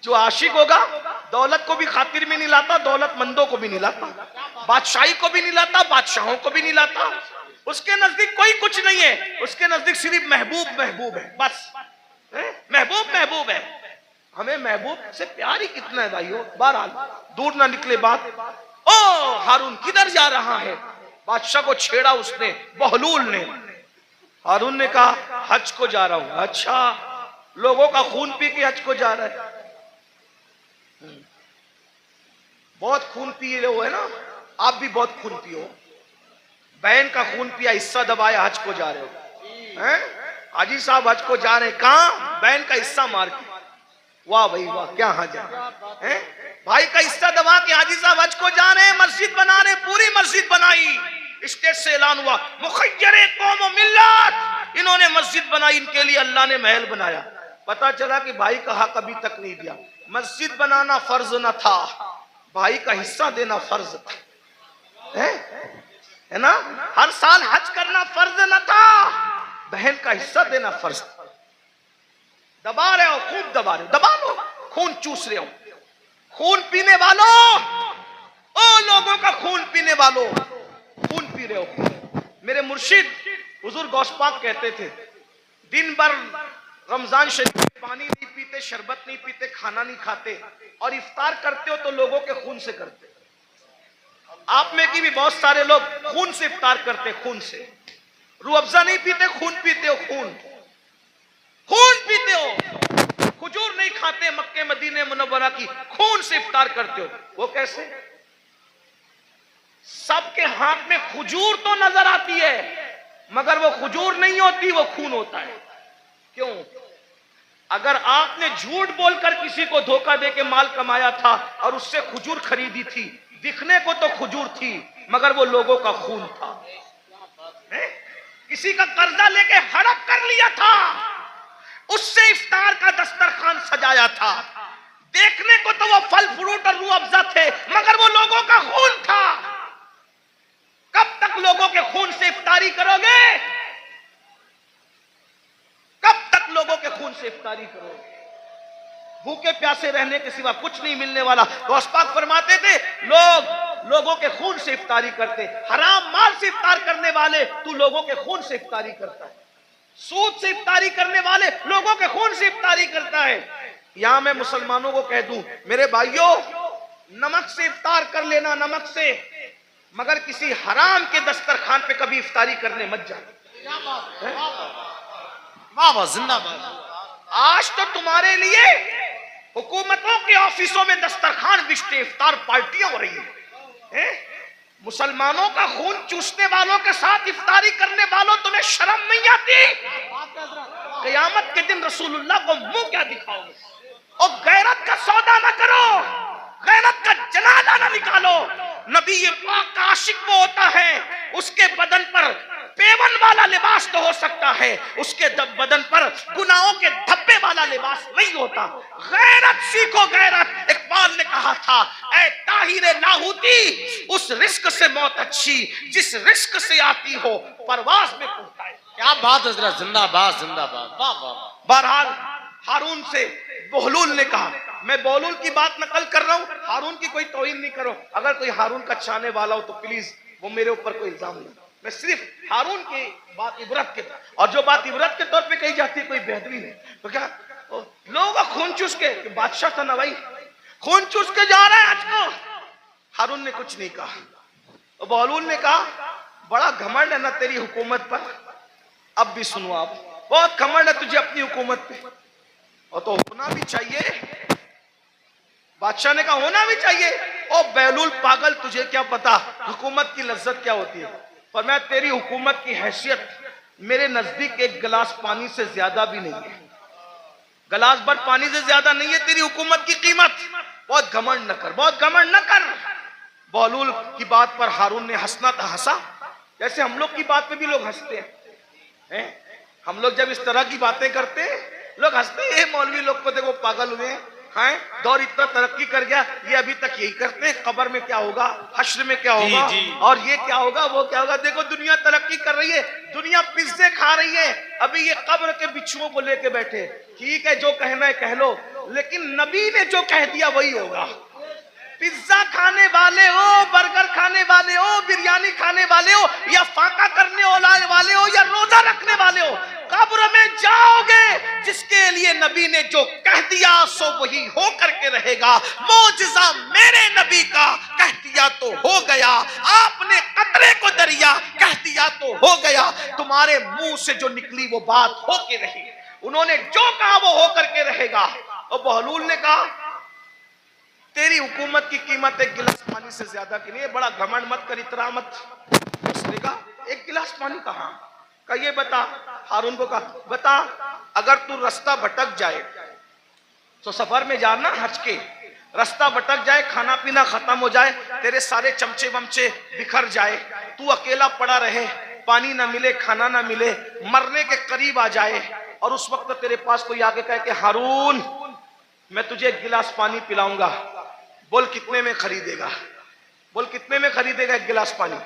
जो आशिक होगा दौलत को भी खातिर में नहीं लाता, दौलतमंदों को भी नहीं लाता, बादशाही को भी नहीं लाता, बादशाहों को भी नहीं लाता। उसके नजदीक कोई कुछ नहीं है, उसके नजदीक सिर्फ महबूब महबूब है, बस महबूब महबूब है। हमें महबूब से प्यार ही कितना है भाइयों। बहरहाल दूर ना निकले बात। ओ हारून किधर जा रहा है? बादशाह को छेड़ा उसने, बहलूल ने। हारून ने कहा, हज को जा रहा हूं। अच्छा, लोगों का खून पी के हज को जा रहा है? बहुत खून पिए हो है ना, आप भी बहुत खून पियो। बहन का खून पिया, हिस्सा दबाया, हज को जा रहे हो हैं? हाजी साहब हज को जा रहे हैं, कहां? बहन का हिस्सा मार के। वाह भाई वाह, क्या हज है। भाई का हिस्सा दबा के हाजी साहब हज को जा रहे हैं, मस्जिद बना रहे, पूरी मस्जिद बनाई। स्टेज से ऐलान हुआ, मुखय्यरे कौम व मिल्लत, इन्होंने मस्जिद बनाई, इनके लिए अल्लाह ने महल बनाया। पता चला कि भाई का हक अभी तक नहीं दिया। मस्जिद बनाना फर्ज न था, भाई का हिस्सा देना फर्ज था, है ना? हर साल हज करना फर्ज न था, बहन का हिस्सा देना फर्ज था। दबा रहे हो, खूब दबा रहे हो, दबा लो, खून चूस रहे हो। खून पीने वालों, ओ लोगों का खून पीने वालों, खून पी रहे हो। मेरे मुर्शिद हुजूर गौस पाक कहते थे, दिन भर रमजान शरीफ में पानी नहीं पीते, शरबत नहीं पीते, खाना नहीं खाते, और इफ्तार करते हो तो लोगों के खून से करते। आप में की भी बहुत सारे लोग खून से इफ्तार करते, खून से। रूह अफ़ज़ा नहीं पीते, खून पीते हो, खून खून पीते हो। खजूर नहीं खाते, मक्के मदीने मुनव्वरा की, खून से इफ्तार करते हो। वो कैसे? सबके हाथ में खजूर तो नजर आती है, मगर वो खजूर नहीं होती, वो खून होता है। क्यों? अगर आपने झूठ बोलकर किसी को धोखा देके माल कमाया था और उससे खजूर खरीदी थी, दिखने को तो खजूर थी, मगर वो लोगों का खून था। किसी का कर्जा लेके हड़प कर लिया था, उससे इफ्तार का दस्तरखान सजा सजाया था। देखने को तो वो फल फ्रूट और रूह अफ़ज़ा थे, मगर वो लोगों का खून था। कब तक लोगों के खून से इफ्तारी करोगे? कब तक लोगों के खून से इफ्तारी करोगे? भूखे प्यासे रहने के सिवा कुछ नहीं मिलने वाला। गौस पाक फरमाते थे, लोगों के खून से इफ्तारी करते। हराम माल से इफ्तार करने वाले, तू लोगों के खून से इफ्तारी करता है। सूद से इफ्तारी करने वाले लोगों के खून से इफ्तारी करता है। यहां मैं मुसलमानों को कह दूं, मेरे भाइयों, नमक से इफ्तार कर लेना, नमक से, मगर किसी हराम के दस्तरखान पे कभी इफ्तारी करने मत जाना। वाह वाह, जिंदाबाद। आज तो तुम्हारे लिए हुकूमतों के ऑफिसों में दस्तरखान बिछते, इफ्तार पार्टियां हो रही हैं। मुसलमानों का खून चूसने वालों के साथ इफ्तारी करने वालों, तुम्हें शर्म नहीं आती? क़यामत के दिन रसूलुल्लाह को मुंह क्या दिखाओगे? और गैरत का सौदा ना करो, गैरत का जनाजा ना निकालो। नबी पाक का आशिक वो होता है, उसके बदन पर पेवन वाला लिबास तो हो सकता है, उसके बदन पर गुनाहों के धब्बे वाला लिबास नहीं होता। गैरत सीखो, गैरत। इकबाल ने कहा था, ऐ ताहिरे लाहौती, उस रिस्क से मौत अच्छी जिस रिस्क से आती हो परवाज में पहुंचाए। क्या बात है हजरत, जिंदाबाद जिंदाबाद। वाह वाह। बहरहाल हारून से बहलूल ने कहा, मैं बहलूल की बात नकल कर रहा हूं, हारून की कोई तौहीन नहीं करो। अगर कोई हारून का चाहने वाला हो तो प्लीज वो मेरे ऊपर कोई इल्जाम नहीं। मैं सिर्फ हारून की बात इबरत के, और जो बात इबरत के तौर पे कही जाती है कोई बेहतरीन है, तो क्या लोगों का खून चूस के, बादशाह था ना भाई, खून चूस के जा रहा है आज को। हारून ने कुछ नहीं कहा। तो बहलूल ने कहा, बड़ा घमंड है ना तेरी हुकूमत पर। अब भी सुनो, आप बहुत घमंड है तुझे अपनी हुकूमत पे, और तो होना भी चाहिए। बादशाह ने कहा होना भी चाहिए। ओ बहलूल पागल, तुझे क्या पता हुकूमत की लज्जत क्या होती है? पर मैं तेरी हुकूमत की हैसियत मेरे नजदीक एक गिलास पानी से ज्यादा भी नहीं है। गिलास भर पानी से ज्यादा नहीं है तेरी हुकूमत की कीमत। बहुत घमंड न कर, बहुत घमंड न कर। बहलूल की बात पर हारून ने हंसना था, हंसा। जैसे हम लोग की बात पे भी लोग हंसते हैं। हम लोग जब इस तरह की बातें करते हैं, लोग हंसते हैं, मौलवी लोग को देखो पागल हुए हैं, दौर इतना तरक्की कर गया, ये अभी तक यही करते हैं। कब्र में क्या होगा, हश्र में क्या होगा, और ये क्या होगा, वो क्या होगा। देखो दुनिया तरक्की कर रही है, दुनिया पिज्जे खा रही है, अभी ये कब्र के बिच्छुओं को लेके बैठे। ठीक है, जो कहना है कह लो, लेकिन नबी ने जो कह दिया वही होगा। पिज्जा खाने वाले हो, बर्गर खाने वाले हो, बिरयानी खाने वाले हो, या फाका करने वाले हो, या रोजा रखने वाले हो, कब्र में जाओगे। जिसके लिए नबी ने जो कह दिया सो वही हो करके रहेगा। मौजिज़ा मेरे नबी का कह दिया तो हो गया। आपने कतरे को दरिया कह दिया तो हो गया। तुम्हारे मुंह से जो निकली वो बात हो के रही। उन्होंने जो कहा वो हो करके रहेगा। और बहलूल ने कहा, तेरी हुकूमत की कीमत एक गिलास पानी से ज्यादा की नहीं है, बड़ा घमंड मत कर, इतरा मत। उसने कहा, एक गिलास पानी कहाँ? का ये बता। हारून को कहा, बता, अगर तू रास्ता भटक जाए तो सफर में जाना हज के, रास्ता भटक जाए, खाना पीना खत्म हो जाए, तेरे सारे चमचे वमचे बिखर जाए, तू अकेला पड़ा रहे, पानी ना मिले, खाना ना मिले, मरने के करीब आ जाए, और उस वक्त तेरे पास कोई आके कहे कि हारून मैं तुझे एक गिलास पानी पिलाऊंगा, बोल कितने में खरीदेगा? बोल कितने में खरीदेगा एक गिलास पानी?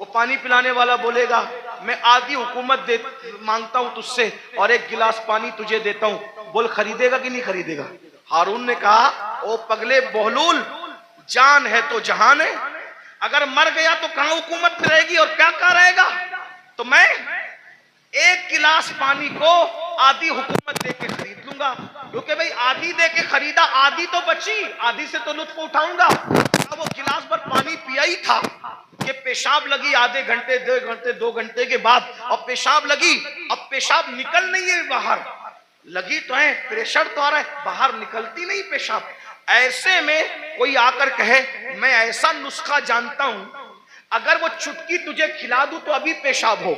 वो पानी पिलाने वाला बोलेगा, मैं आधी हुकूमत दे मांगता हूं तुझसे और एक गिलास पानी तुझे देता हूं, बोल खरीदेगा कि नहीं खरीदेगा? हारून ने कहा, ओ पगले बहलूल, जान है तो जहान है, अगर मर गया तो कहां हुकूमत में रहेगी और क्या क्या रहेगा? तो मैं एक गिलास पानी को आधी हुकूमत दे के खरीद लूंगा, क्योंकि भाई आधी दे के खरीदा, आधी तो बची, आधी से तो लुत्फ उठाऊंगा। अब वो गिलास भर पानी पिया ही था कि पेशाब लगी आधे घंटे, 2 घंटे के बाद, और पेशाब लगी, अब पेशाब निकल नहीं है बाहर, लगी तो है, प्रेशर तो आ रहा है, बाहर निकलती नहीं पेशाब। ऐसे में कोई आकर कहे, मैं ऐसा नुस्खा जानता हूं, अगर वो चुटकी तुझे खिला दूं तो अभी पेशाब हो,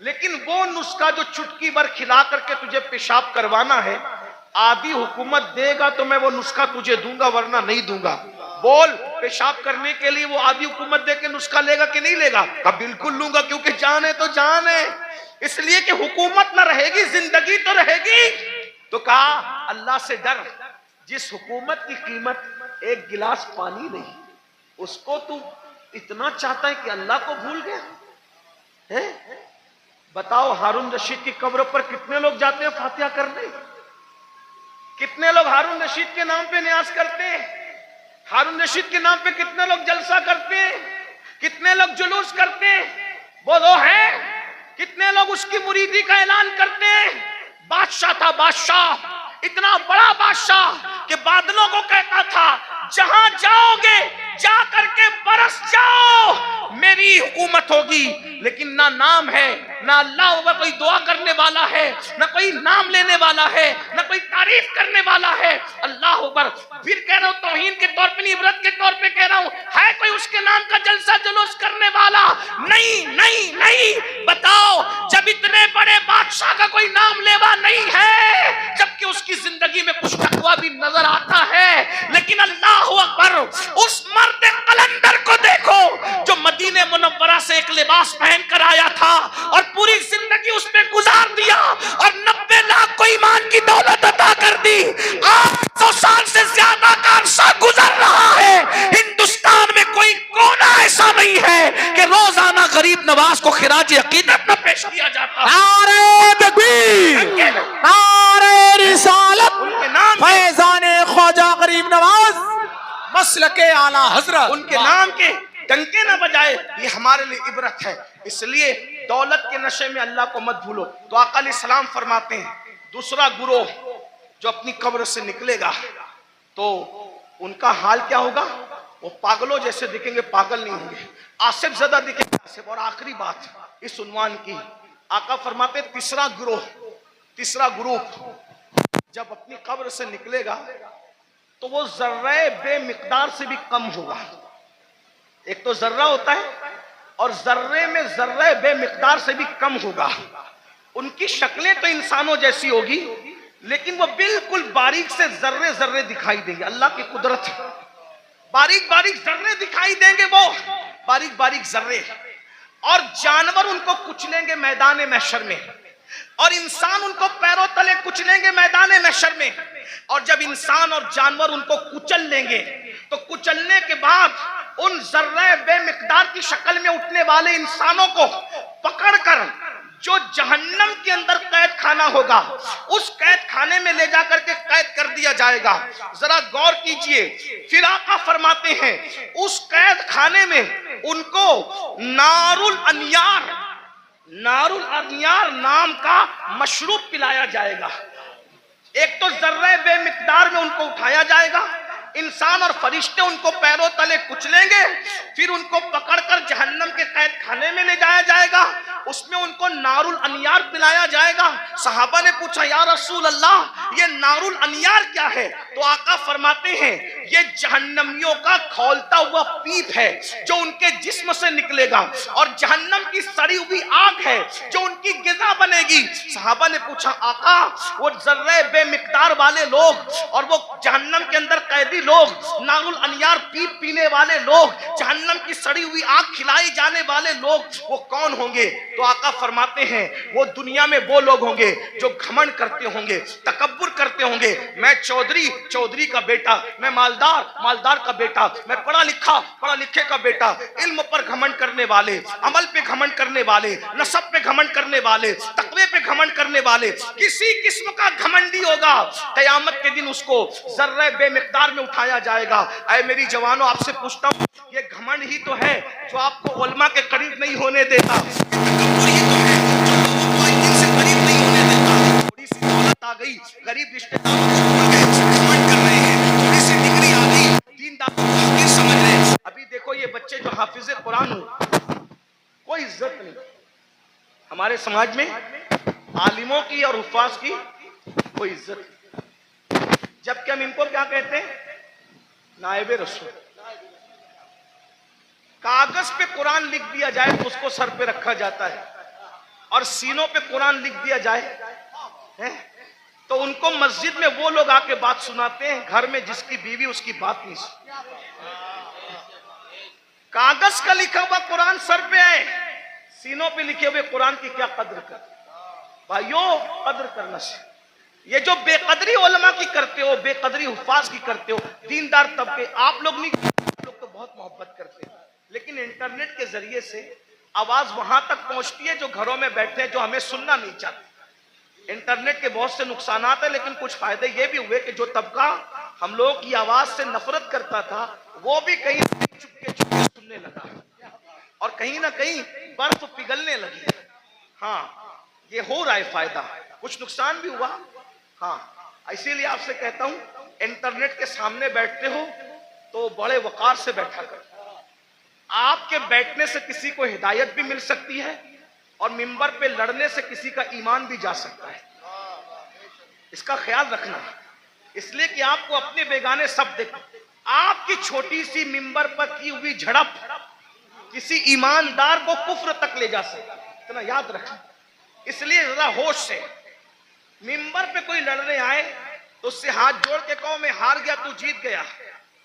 लेकिन वो नुस्खा जो चुटकी भर खिला करके तुझे पेशाब करवाना है, आधी हुकूमत देगा तो मैं वो नुस्खा तुझे दूंगा, वरना नहीं दूंगा। बोल, पेशाब करने के लिए वो आधी हुकूमत दे के नुस्खा लेगा कि नहीं लेगा? कहा बिल्कुल लूंगा, क्योंकि जान है तो जान है, इसलिए कि हुकूमत ना रहेगी, जिंदगी तो रहेगी। तो कहा, अल्लाह से डर, जिस हुकूमत की कीमत एक गिलास पानी नहीं, उसको तू इतना चाहता है कि अल्लाह को भूल गया है। बताओ, हारून रशीद की कब्र पर कितने लोग जाते हैं फातिहा करने? कितने लोग हारून रशीद के नाम पे न्यास करते हैं? हारून रशीद के नाम पे कितने लोग जलसा करते हैं? कितने लोग जुलूस करते हैं? वो है। कितने लोग उसकी मुरीदी का ऐलान करते हैं? बादशाह था, बादशाह, इतना बड़ा बादशाह कि बादलों को कहता था जहां जाओगे जा करके बरस जाओ, मेरी हुकूमत होगी। लेकिन ना नाम है, ना अल्लाह ऊपर कोई दुआ करने वाला है, ना कोई नाम लेने वाला है, ना कोई तारीफ करने वाला है। अल्लाह ऊपर फिर कह रहा हूं, तौहीन के तौर पे नहीं, इबरत के तौर पे कह रहा हूं, है कोई उसके नाम का जलसा जुलूस करने वाला? नहीं नहीं नहीं। बताओ, जब इतने बड़े बादशाह का कोई नाम लेवा नहीं है, जबकि उसकी जिंदगी में कुछ तकवा भी नजर आता है, लेकिन अल्लाह अकबर, उस मर्द कलंदर को देखो जो मदीने मुनव्वरा से एक लिबास पहन कर आया था और पूरी जिंदगी उस पे गुजार दिया और 90 लाख को ईमान की दौलत अता कर दी। 800 साल से ज्यादा का अरसा गुजर रहा है, हिंदुस्तान में कोई कोना ऐसा नहीं है कि रोजाना गरीब नवाज को खिराज अकीदत न पेश किया जाता। नारे तकबीर, नारे रिसालत, उनके नाम फैजाने ख्वाजा गरीब नवाज मसलके आला हजरत, उनके नाम के डंके न बजाए, ये हमारे लिए इबरत है। इसलिए दौलत के नशे में अल्लाह को मत भूलो। तो आका अलैहिस्सलाम फरमाते हैं, दूसरा गुरोह जो अपनी कब्र से निकलेगा तो उनका हाल क्या होगा? वो पागलों जैसे दिखेंगे, पागल नहीं होंगे, आसिफ ज़दा दिखेंगे, आसिफ। और आखिरी बात इस उन्वान की, आका फरमाते हैं तीसरा गुरोह, तीसरा ग्रुप जब अपनी कब्र से निकलेगा तो वो जर्रे बेमिकदार से भी कम होगा। एक तो जर्रा होता है और जर्रे में जर्रे बेमिकदार से भी कम होगा। उनकी शक्लें तो इंसानों जैसी होगी, लेकिन वो बिल्कुल बारीक से जर्रे जर्रे दिखाई देंगे। अल्लाह की कुदरत है, बारीक बारीक जर्रे दिखाई देंगे, वो बारीक बारीक जर्रे। और जानवर उनको कुचलेंगे मैदान महशर में, और इंसान उनको पैरों तले कुचलेंगे मैदान महशर में। और जब इंसान और जानवर उनको कुचल लेंगे तो कुचलने के बाद उन जर्रे बेमिकदार की शक्ल में उठने वाले इंसानों को पकड़कर जो जहन्नम के अंदर कैद खाना होगा, उस कैद खाने में ले जाकर के कैद कर दिया जाएगा। जरा गौर कीजिए, फिर आका फरमाते हैं उस कैद खाने में उनको नारुल अनियार, नारुल अनियार नाम का मशरूब पिलाया जाएगा। एक तो जर्रे बेमिकदार में उनको उठाया जाएगा, इंसान और फरिश्ते उनको पैरों तले कुचलेंगे, फिर उनको पकड़कर जहन्नम के कैद खाने में ले जाया जाएगा, उसमें उनको नारुल अनियार पिलाया जाएगा। सहाबा ने पूछा, या रसूल अल्लाह, ये नारुल अनियार क्या है? तो आका फरमाते हैं ये जहन्नमियों का खौलता हुआ पीप है जो उनके जिस्म से निकलेगा, और जहन्नम की सड़ी हुई आग है जो उनकी गिज़ा बनेगी। सहाबा ने पूछा, आका, वो जर्रे बेमिकदार वाले लोग और वो जहन्नम के अंदर कैदी लोग, नारुल अनियार पीप पीने वाले लोग, जहन्नम की सड़ी हुई आग खिलाई जाने वाले लोग, वो कौन होंगे? तो आका फरमाते हैं वो दुनिया में वो लोग होंगे जो घमंड करते होंगे, तकब्बुर करते होंगे। मैं चौधरी, चौधरी का बेटा, मैं मालदार, मालदार का बेटा, मैं पढ़ा लिखा, पढ़ा लिखे का बेटा। इल्म पर घमंड करने वाले, अमल पे घमंड करने वाले, नसब पे घमंड करने वाले, तकवे पे घमंड करने वाले, किसी किस्म का घमंडी होगा, क़यामत के दिन उसको जर्रे बेमिकदार में उठाया जाएगा। ऐ मेरी जवानों, आपसे पूछता हूँ, ये घमंड ही तो है जो आपको उलमा के करीब नहीं होने देता, आ गई, गरीब रिश्तेदारों कर रहे हैं, थोड़ी सी डिग्री आ गई, दीनदार समझ रहे। अभी देखो ये बच्चे जो हाफिज़े कुरान हो, कोई इज्जत नहीं हमारे समाज में, आलिमों की और हुफ़ाज़ की कोई इज्जत नहीं। जबकि हम इनको क्या कहते हैं? नायबे रसूल। कागज पे कुरान लिख दिया जाए तो उसको सर पे रखा जाता है, और सीनों पे कुरान लिख दिया जाए है तो उनको मस्जिद में वो लोग आके बात सुनाते हैं, घर में जिसकी बीवी उसकी बात नहीं सुनती। कागज का लिखा हुआ कुरान सर पे है, सीनों पे लिखे हुए कुरान की क्या कद्र कर? भाइयों, कद्र करना चाहिए। ये जो बेकदरी उलमा की करते हो, बेकदरी हुफ्फाज की करते हो, दीनदार तबके, आप लोग नहीं, आप लोग तो बहुत मोहब्बत करते हैं, लेकिन इंटरनेट के जरिए से आवाज वहां तक पहुंचती है जो घरों में बैठे हैं, जो हमें सुनना नहीं चाहते। इंटरनेट के बहुत से नुकसान है, लेकिन कुछ फायदे ये भी हुए कि जो तबका हम लोगों की आवाज से नफरत करता था वो भी कहीं चुपके चुपके सुनने लगा, और कहीं ना कहीं बर्फ पिघलने लगी। हाँ, ये हो रहा है फायदा, कुछ नुकसान भी हुआ। हाँ, इसीलिए आपसे कहता हूं, इंटरनेट के सामने बैठते हो तो बड़े वकार से बैठा करो। आपके बैठने से किसी को हिदायत भी मिल सकती है, और मिंबर पे लड़ने से किसी का ईमान भी जा सकता है। इसका ख्याल रखना, इसलिए कि आपको अपने बेगाने सब देख, आपकी छोटी सी मिंबर पर की हुई झड़प किसी ईमानदार को कुफ्र तक ले जा सकता है, इतना याद रखना। इसलिए जरा होश से, मिंबर पे कोई लड़ने आए तो उससे हाथ जोड़ के कहो मैं हार गया, तू जीत गया,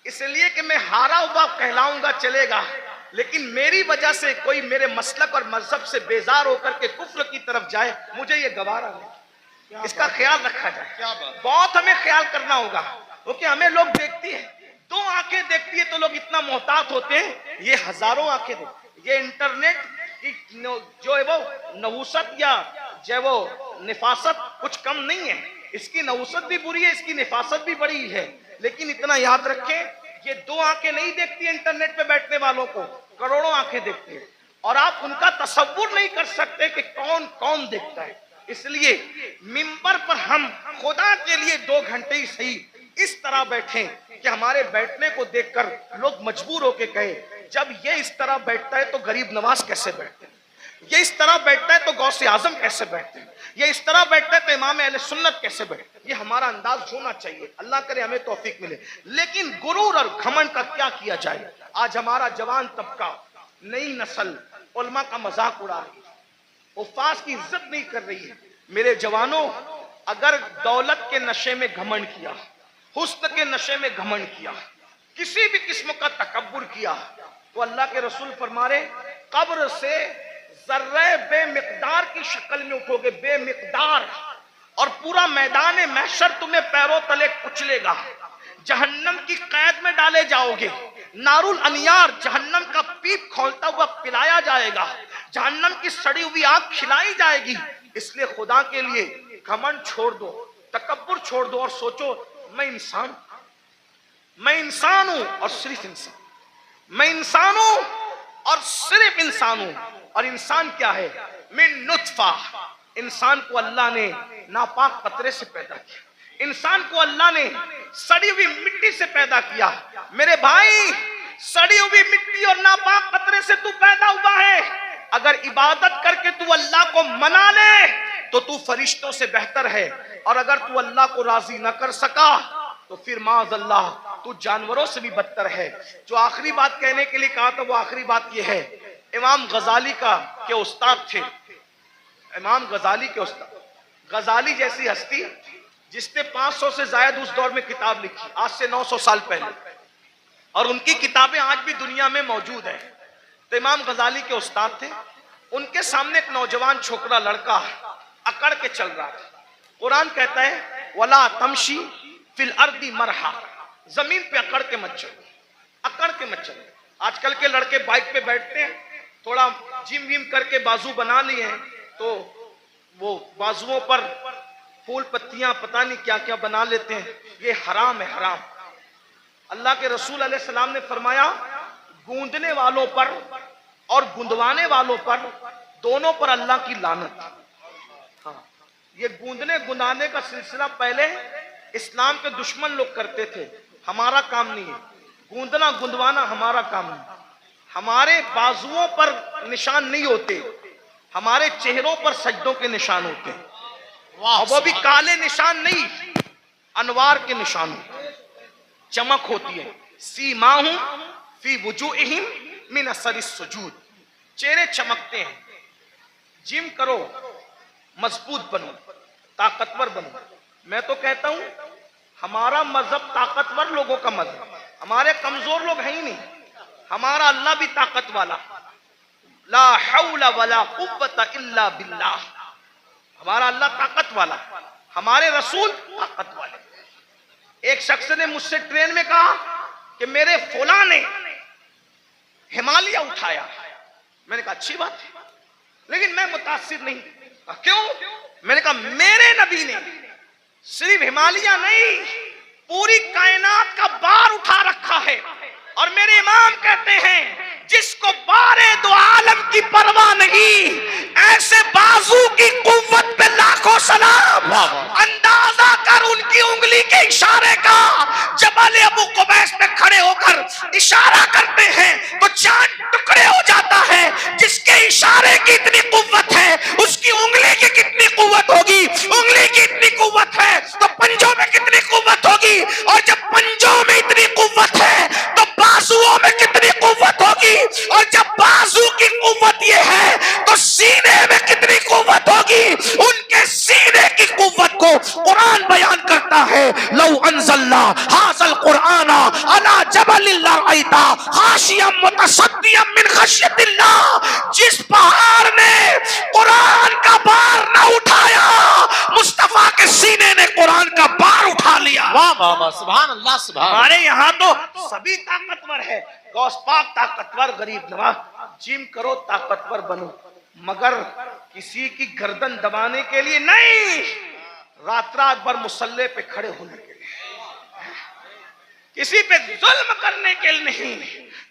इसलिए कि मैं हारा हुआ कहलाऊंगा चलेगा, लेकिन मेरी वजह से कोई मेरे मसलक और मजहब से बेजार होकर के कुफ्र की तरफ जाए, मुझे ये गवारा नहीं। इसका ख्याल रखा जाए, बहुत हमें ख्याल करना होगा, क्योंकि हमें लोग देखती है, दो आंखें देखती है तो लोग इतना मोहतात होते हैं, ये हजारों आंखें देखती। ये इंटरनेट की जो है वो नहुसत या जो वो निफासत कुछ कम नहीं है, इसकी नहुसत भी बुरी है, इसकी निफासत भी बड़ी है, लेकिन इतना याद रखें, ये दो आंखें नहीं देखती इंटरनेट पे बैठने वालों को, करोड़ों आंखें देखती है, और आप उनका तसव्वुर नहीं कर सकते कि कौन कौन देखता है। इसलिए मिंबर पर हम खुदा के लिए 2 घंटे ही सही इस तरह बैठें कि हमारे बैठने को देखकर लोग मजबूर होके कहे, जब ये इस तरह बैठता है तो गरीब नवाज कैसे बैठते हैं, ये इस तरह बैठता है तो गौसे आजम कैसे बैठते हैं, ये इस तरह बैठता है तो इमाम अहले सुन्नत कैसे बैठते हैं। ये हमारा अंदाज होना चाहिए, अल्लाह करे हमें तौफीक मिले। लेकिन गुरूर और घमंड का क्या किया जाए, आज हमारा जवान तबका, नई नस्ल उलमा का मजाक उड़ा रही है, हुफ्फाज की इज्जत नहीं कर रही है। मेरे जवानों, अगर दौलत के नशे में घमंड किया, हुस्न के नशे में घमंड किया, किसी भी किस्म का तकब्बुर किया, तो अल्लाह के रसूल फरमा रहे, कब्र से जर्रे बेमिकदार की शक्ल में उठोगे, बेमिकदार, और पूरा मैदान महशर तुम्हें पैरों तले कुचलेगा, जहन्नम की कैद में डाले जाओगे, नारुल अनियार जहन्नम का पीप खोलता हुआ पिलाया जाएगा, जहन्नम की सड़ी हुई आग खिलाई जाएगी। इसलिए खुदा के लिए घमंड छोड़ दो, तकब्बुर छोड़ दो, और सोचो मैं इंसान हूं और सिर्फ इंसान, मैं इंसान हूं और सिर्फ इंसान हूं। और इंसान क्या है, मिन नुत्फा, इंसान को अल्लाह ने नापाक कतरे से पैदा किया, इंसान को अल्लाह ने सड़ी हुई मिट्टी से पैदा किया। मेरे भाई, सड़ी हुई मिट्टी और नापाक कतरे से तू पैदा हुआ है, अगर इबादत करके तू अल्लाह को मना ले तो तू फरिश्तों से बेहतर है, और अगर तू अल्लाह को राजी न कर सका तो फिर माज़अल्लाह तू जानवरों से भी बदतर है। जो आखिरी बात कहने के लिए कहा था, वो आखिरी बात ये है, इमाम गजाली के उस्ताद थे, इमाम गजाली के उस्ताद, गजाली जैसी हस्ती जिसने 500 से ज्यादा उस दौर में किताब लिखी, आज से 900 साल पहले, और उनकी किताबें आज भी दुनिया में मौजूद है। तो इमाम गजाली के उस्ताद थे, उनके सामने एक नौजवान छोकरा लड़का अकड़ के चल रहा था। कुरान कहता है, वला तमशी फिल अर्दी मरहा, जमीन पे अकड़ के मत चलो, अकड़ के मत चलो। आजकल के लड़के बाइक पे बैठते हैं, थोड़ा जिम विम करके बाजू बना लिए हैं, तो वो बाजुओं पर फूल पत्तियां पता नहीं क्या क्या बना लेते हैं, ये हराम है, हराम। अल्लाह के रसूल अलैहि सलाम ने फरमाया, गूंदने वालों पर और गुंदवाने वालों पर, दोनों पर अल्लाह की लानत। हाँ, ये गूंदने गुंदाने का सिलसिला पहले इस्लाम के दुश्मन लोग करते थे, हमारा काम नहीं है, गूंदना गुंदवाना हमारा काम नहीं। हमारे बाजुओं पर निशान नहीं होते, हमारे चेहरों पर सजदों के निशान होते हैं, और वो भी काले निशान नहीं, अनवार के निशान होते हैं, चमक होती है। सीमाहुम फी वुजूहिम मिन असरिस सुजूद, चेहरे चमकते हैं। जिम करो, मजबूत बनो, ताकतवर बनो। मैं तो कहता हूं, हमारा मजहब ताकतवर लोगों का मजहब, हमारे कमजोर लोग हैं ही नहीं। हमारा अल्लाह भी ताकत वाला, ला हौला वला कुव्वता इल्ला बिल्लाह, हमारा अल्लाह ताकत वाला। हमारे रसूल ताकत वाले। एक शख्स ने मुझसे ट्रेन में कहा कि मेरे फौला ने हिमालय उठाया। मैंने कहा अच्छी बात है, लेकिन मैं मुतासिर नहीं। क्यों? मैंने कहा मेरे नबी ने सिर्फ हिमालय नहीं, पूरी कायनात का बार उठा रखा है। और मेरे इमाम कहते हैं जिसको बारे दो आलम की परवाह नहीं, ऐसे बाजू की कुव्वत पे लाखों सलाम। अंदाजा कर उनकी उंगली के इशारे का। जबल अबू कुबैस पे खड़े होकर इशारा करते हैं तो चांद टुकड़े हो जाता है। जिसके इशारे की इतनी कुव्वत है, उसकी उंगली की कितनी कुव्वत होगी? उंगली की इतनी कुव्वत है तो पंजों में कितनी कुव्वत होगी? और जब पंजों में इतनी कुव्वत है तो बाजुओं में कितनी कुव्वत होगी? और जब बाजू की कुव्वत ये है तो सीने में कितनी कुव्वत होगी? उनके सीने की कुव्वत को कुरान बयान करता है। लौ अंज़लना हाज़ल कुरआना अला जबलिन लरअयता खाशियम मुतसद्दियम मिन खश्यतिल्लाह। जिस पहाड़ ने कुरान का बार न उठाया, मुस्तफा के सीने ने कुरान का बार उठा लिया। वाह वाह वाह, सुभान अल्लाह सुभान। हमारे यहाँ तो सभी ताकतवर है। गौस पाक ताकतवर, गरीब नवाज जिम करो ताकतवर बनो, मगर किसी की गर्दन दबाने के लिए नहीं, रात रात भर मुसल्ले पे खड़े होने के लिए, किसी पे जुल्म करने के लिए नहीं,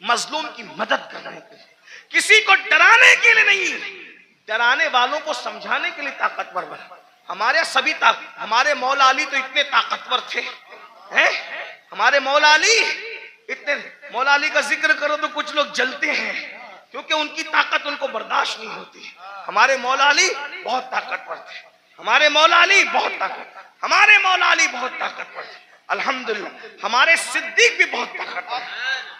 मजलूम की मदद करने के लिए, किसी को डराने के लिए नहीं, डराने वालों को समझाने के लिए ताकतवर बनो। हमारे सभी हमारे मौला अली तो इतने ताकतवर थे हैं? हमारे मौला अली इतने, मौला अली का जिक्र करो तो कुछ लोग जलते हैं क्योंकि उनकी ताकत उनको बर्दाश्त नहीं होती। हमारे मौला अली बहुत ताकतवर थे। हमारे मौला अली बहुत ताकतवर, हमारे मौला अली बहुत ताकतवर थे। अल्हम्दुलिल्लाह हमारे सिद्दीक भी बहुत ताकतवर,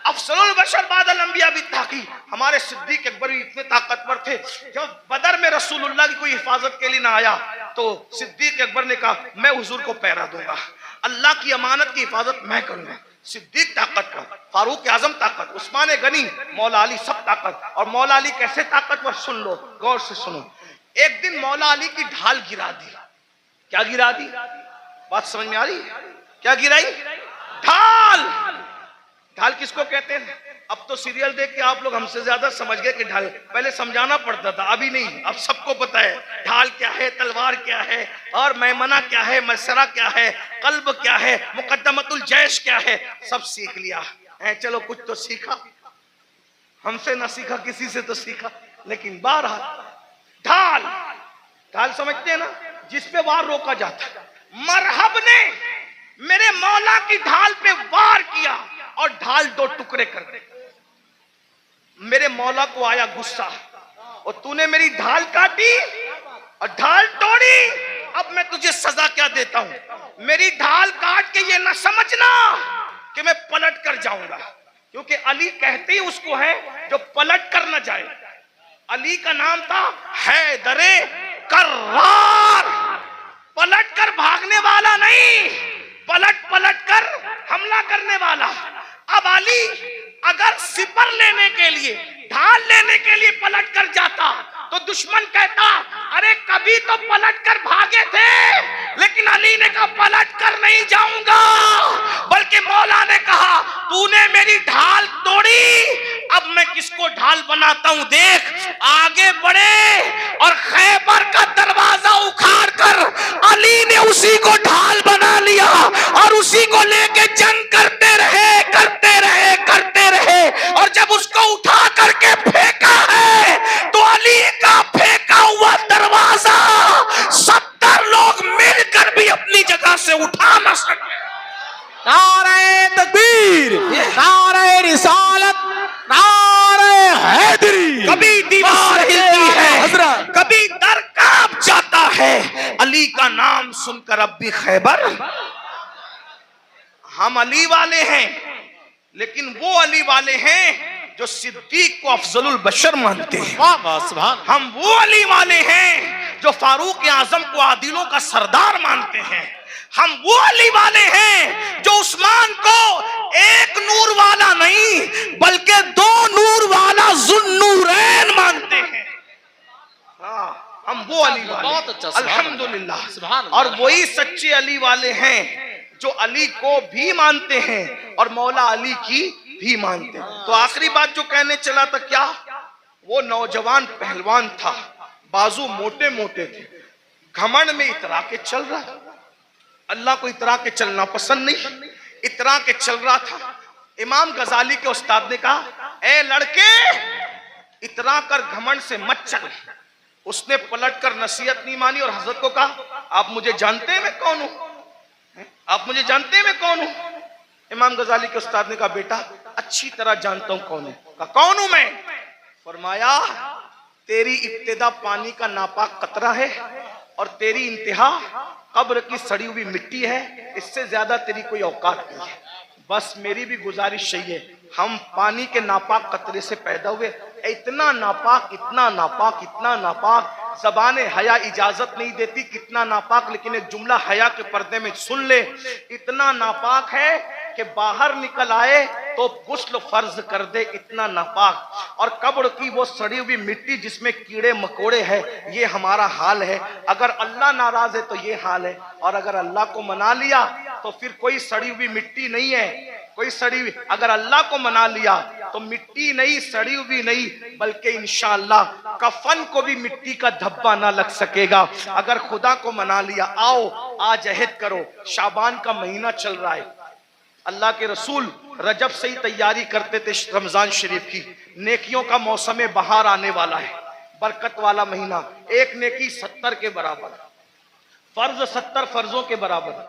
अफसरुल बशर बादल अंबिया भी ताकी। हमारे सिद्दीक अकबर भी इतने ताकतवर थे, जब बदर में रसूलुल्लाह की कोई हिफाजत के लिए ना आया तो सिद्दीक अकबर ने कहा मैं हुजूर को पहरा दूंगा, अल्लाह की अमानत की हिफाजत मैं करूंगा। सिद्दीक ताकतवर, फारूक आजम ताकत, उस्मान गनी, मौला अली सब ताकत। और मौला अली कैसे ताकतवर सुन लो, गौर से सुनो। एक दिन मौला अली की ढाल गिरा दी। क्या गिरा दी? बात समझ में आ रही? क्या गिराई? ढाल। ढाल किसको कहते हैं? अब तो सीरियल देख के आप लोग हमसे ज्यादा समझ गए कि ढाल, पहले समझाना पड़ता था, अभी नहीं, अब सबको पता है ढाल क्या है, तलवार क्या है, और मैमना क्या है, मसरा क्या है, कल्ब क्या है, मुकद्दमतुल जैश क्या है, सब सीख लिया है। चलो कुछ तो सीखा, हमसे ना सीखा, किसी से तो सीखा, लेकिन बहरहाल ढाल, ढाल समझते हैं ना, जिसपे वार रोका जाता है। मरहब ने मेरे मौला की ढाल पे वार किया और ढाल दो टुकड़े कर दी। मेरे मौला को आया गुस्सा, और तूने मेरी ढाल काटी और ढाल तोड़ी, अब मैं तुझे सजा क्या देता हूं? मेरी ढाल काट के ये ना समझना कि मैं पलट कर जाऊंगा, क्योंकि अली कहते ही उसको है जो पलट कर न जाए। अली का नाम था हैदरे कर्रार, पलट कर भागने वाला नहीं, पलट पलट कर हमला करने वाला। अब अली अगर सिपर लेने के लिए, ढाल लेने के लिए पलट कर जाता तो दुश्मन कहता अरे कभी तो पलट कर भागे थे, लेकिन अली ने कहा पलट कर नहीं जाऊंगा, बल्कि मौला ने कहा तूने मेरी ढाल तोड़ी, अब मैं किसको ढाल बनाता हूं देख। आगे बढ़े और खैबर का दरवाजा उखाड़ कर अली ने उसी को ढाल बना लिया और उसी को लेके जंग करते रहे, करते रहे, करते रहे। और जब उसको उठा करके फेंका है तो अली का फेंका हुआ दरवाजा 70 लोग मिलकर भी अपनी जगह से उठा न सके। नारे तकबीर, नारे रिसालत, नारे हैदरी। कभी दीवार हिलती है, कभी दर कांप जाता है, अली का नाम सुनकर अब भी खैबर। हम अली वाले हैं, लेकिन वो अली वाले हैं जो सिद्दीक को अफजलुल बशर मानते हैं। वाह वाह सुभान। हम वो अली वाले हैं जो फारूक आजम को आदिलों का सरदार मानते हैं। हम वो अली वाले हैं जो उस्मान को एक नूर वाला नहीं बल्कि 2 नूर वाला जुन्नूरैन मानते हैं। हाँ, हम वो अली वाले। बहुत अच्छा, अल्हम्दुलिल्लाह। अल्हम्दुलिल्लाह। सुभान अल्लाह। और वही सच्चे अली वाले हैं जो अली को भी मानते हैं और मौला अली की भी मानते हैं। तो आखिरी बात जो कहने चला था, क्या वो नौजवान पहलवान था, बाजू मोटे मोटे थे, घमंड में इतरा के चल रहा था। अल्लाह को इतरा के चलना पसंद नहीं, इतरा के चल रहा था। इमाम गजाली के उस्ताद ने कहा, ए लड़के, इतरा कर घमंड से मत चल। उसने पलट कर नसीहत नहीं मानी और हजरत को कहा, आप मुझे जानते हैं मैं कौन हूं? आप मुझे जानते हैं मैं कौन हूं? इमाम गजाली के उस्ताद ने कहा, बेटा अच्छी तरह जानता हूं कौन है। कहा, कौन हूं मैं? फरमाया, तेरी इब्तिदा पानी का नापाक कतरा है और तेरी इंतहा कब्र की सड़ी हुई मिट्टी है। इससे ज्यादा तेरी कोई औकात नहीं है। बस मेरी भी गुजारिश यही है, हम पानी के नापाक कतरे से पैदा हुए, इतना नापाक, इतना नापाक, इतना नापाक, ज़बाने हया इजाजत नहीं देती कितना नापाक, लेकिन एक जुमला हया के पर्दे में सुन ले, इतना नापाक है कि बाहर निकल आए तो गुस्ल फर्ज कर दे, इतना नापाक। और कब्र की वो सड़ी हुई मिट्टी जिसमें कीड़े मकोड़े हैं, ये हमारा हाल है। अगर अल्लाह नाराज है तो ये हाल है, और अगर अल्लाह को मना लिया तो फिर कोई सड़ी हुई मिट्टी नहीं है, कोई सड़ी हुई। अगर अल्लाह को मना लिया तो मिट्टी नहीं, सड़ी हुई नहीं, बल्कि इंशाअल्लाह कफन को भी मिट्टी का धब्बा ना लग सकेगा। अगर खुदा को मना लिया, आओ आज अहद करो, शाबान का महीना चल रहा है। अल्लाह के रसूल रजब से ही तैयारी करते थे रमजान शरीफ की। नेकियों का मौसम बहार आने वाला है, बरकत वाला महीना। एक नेकी 70 के बराबर, फर्ज 70 फर्जों के बराबर।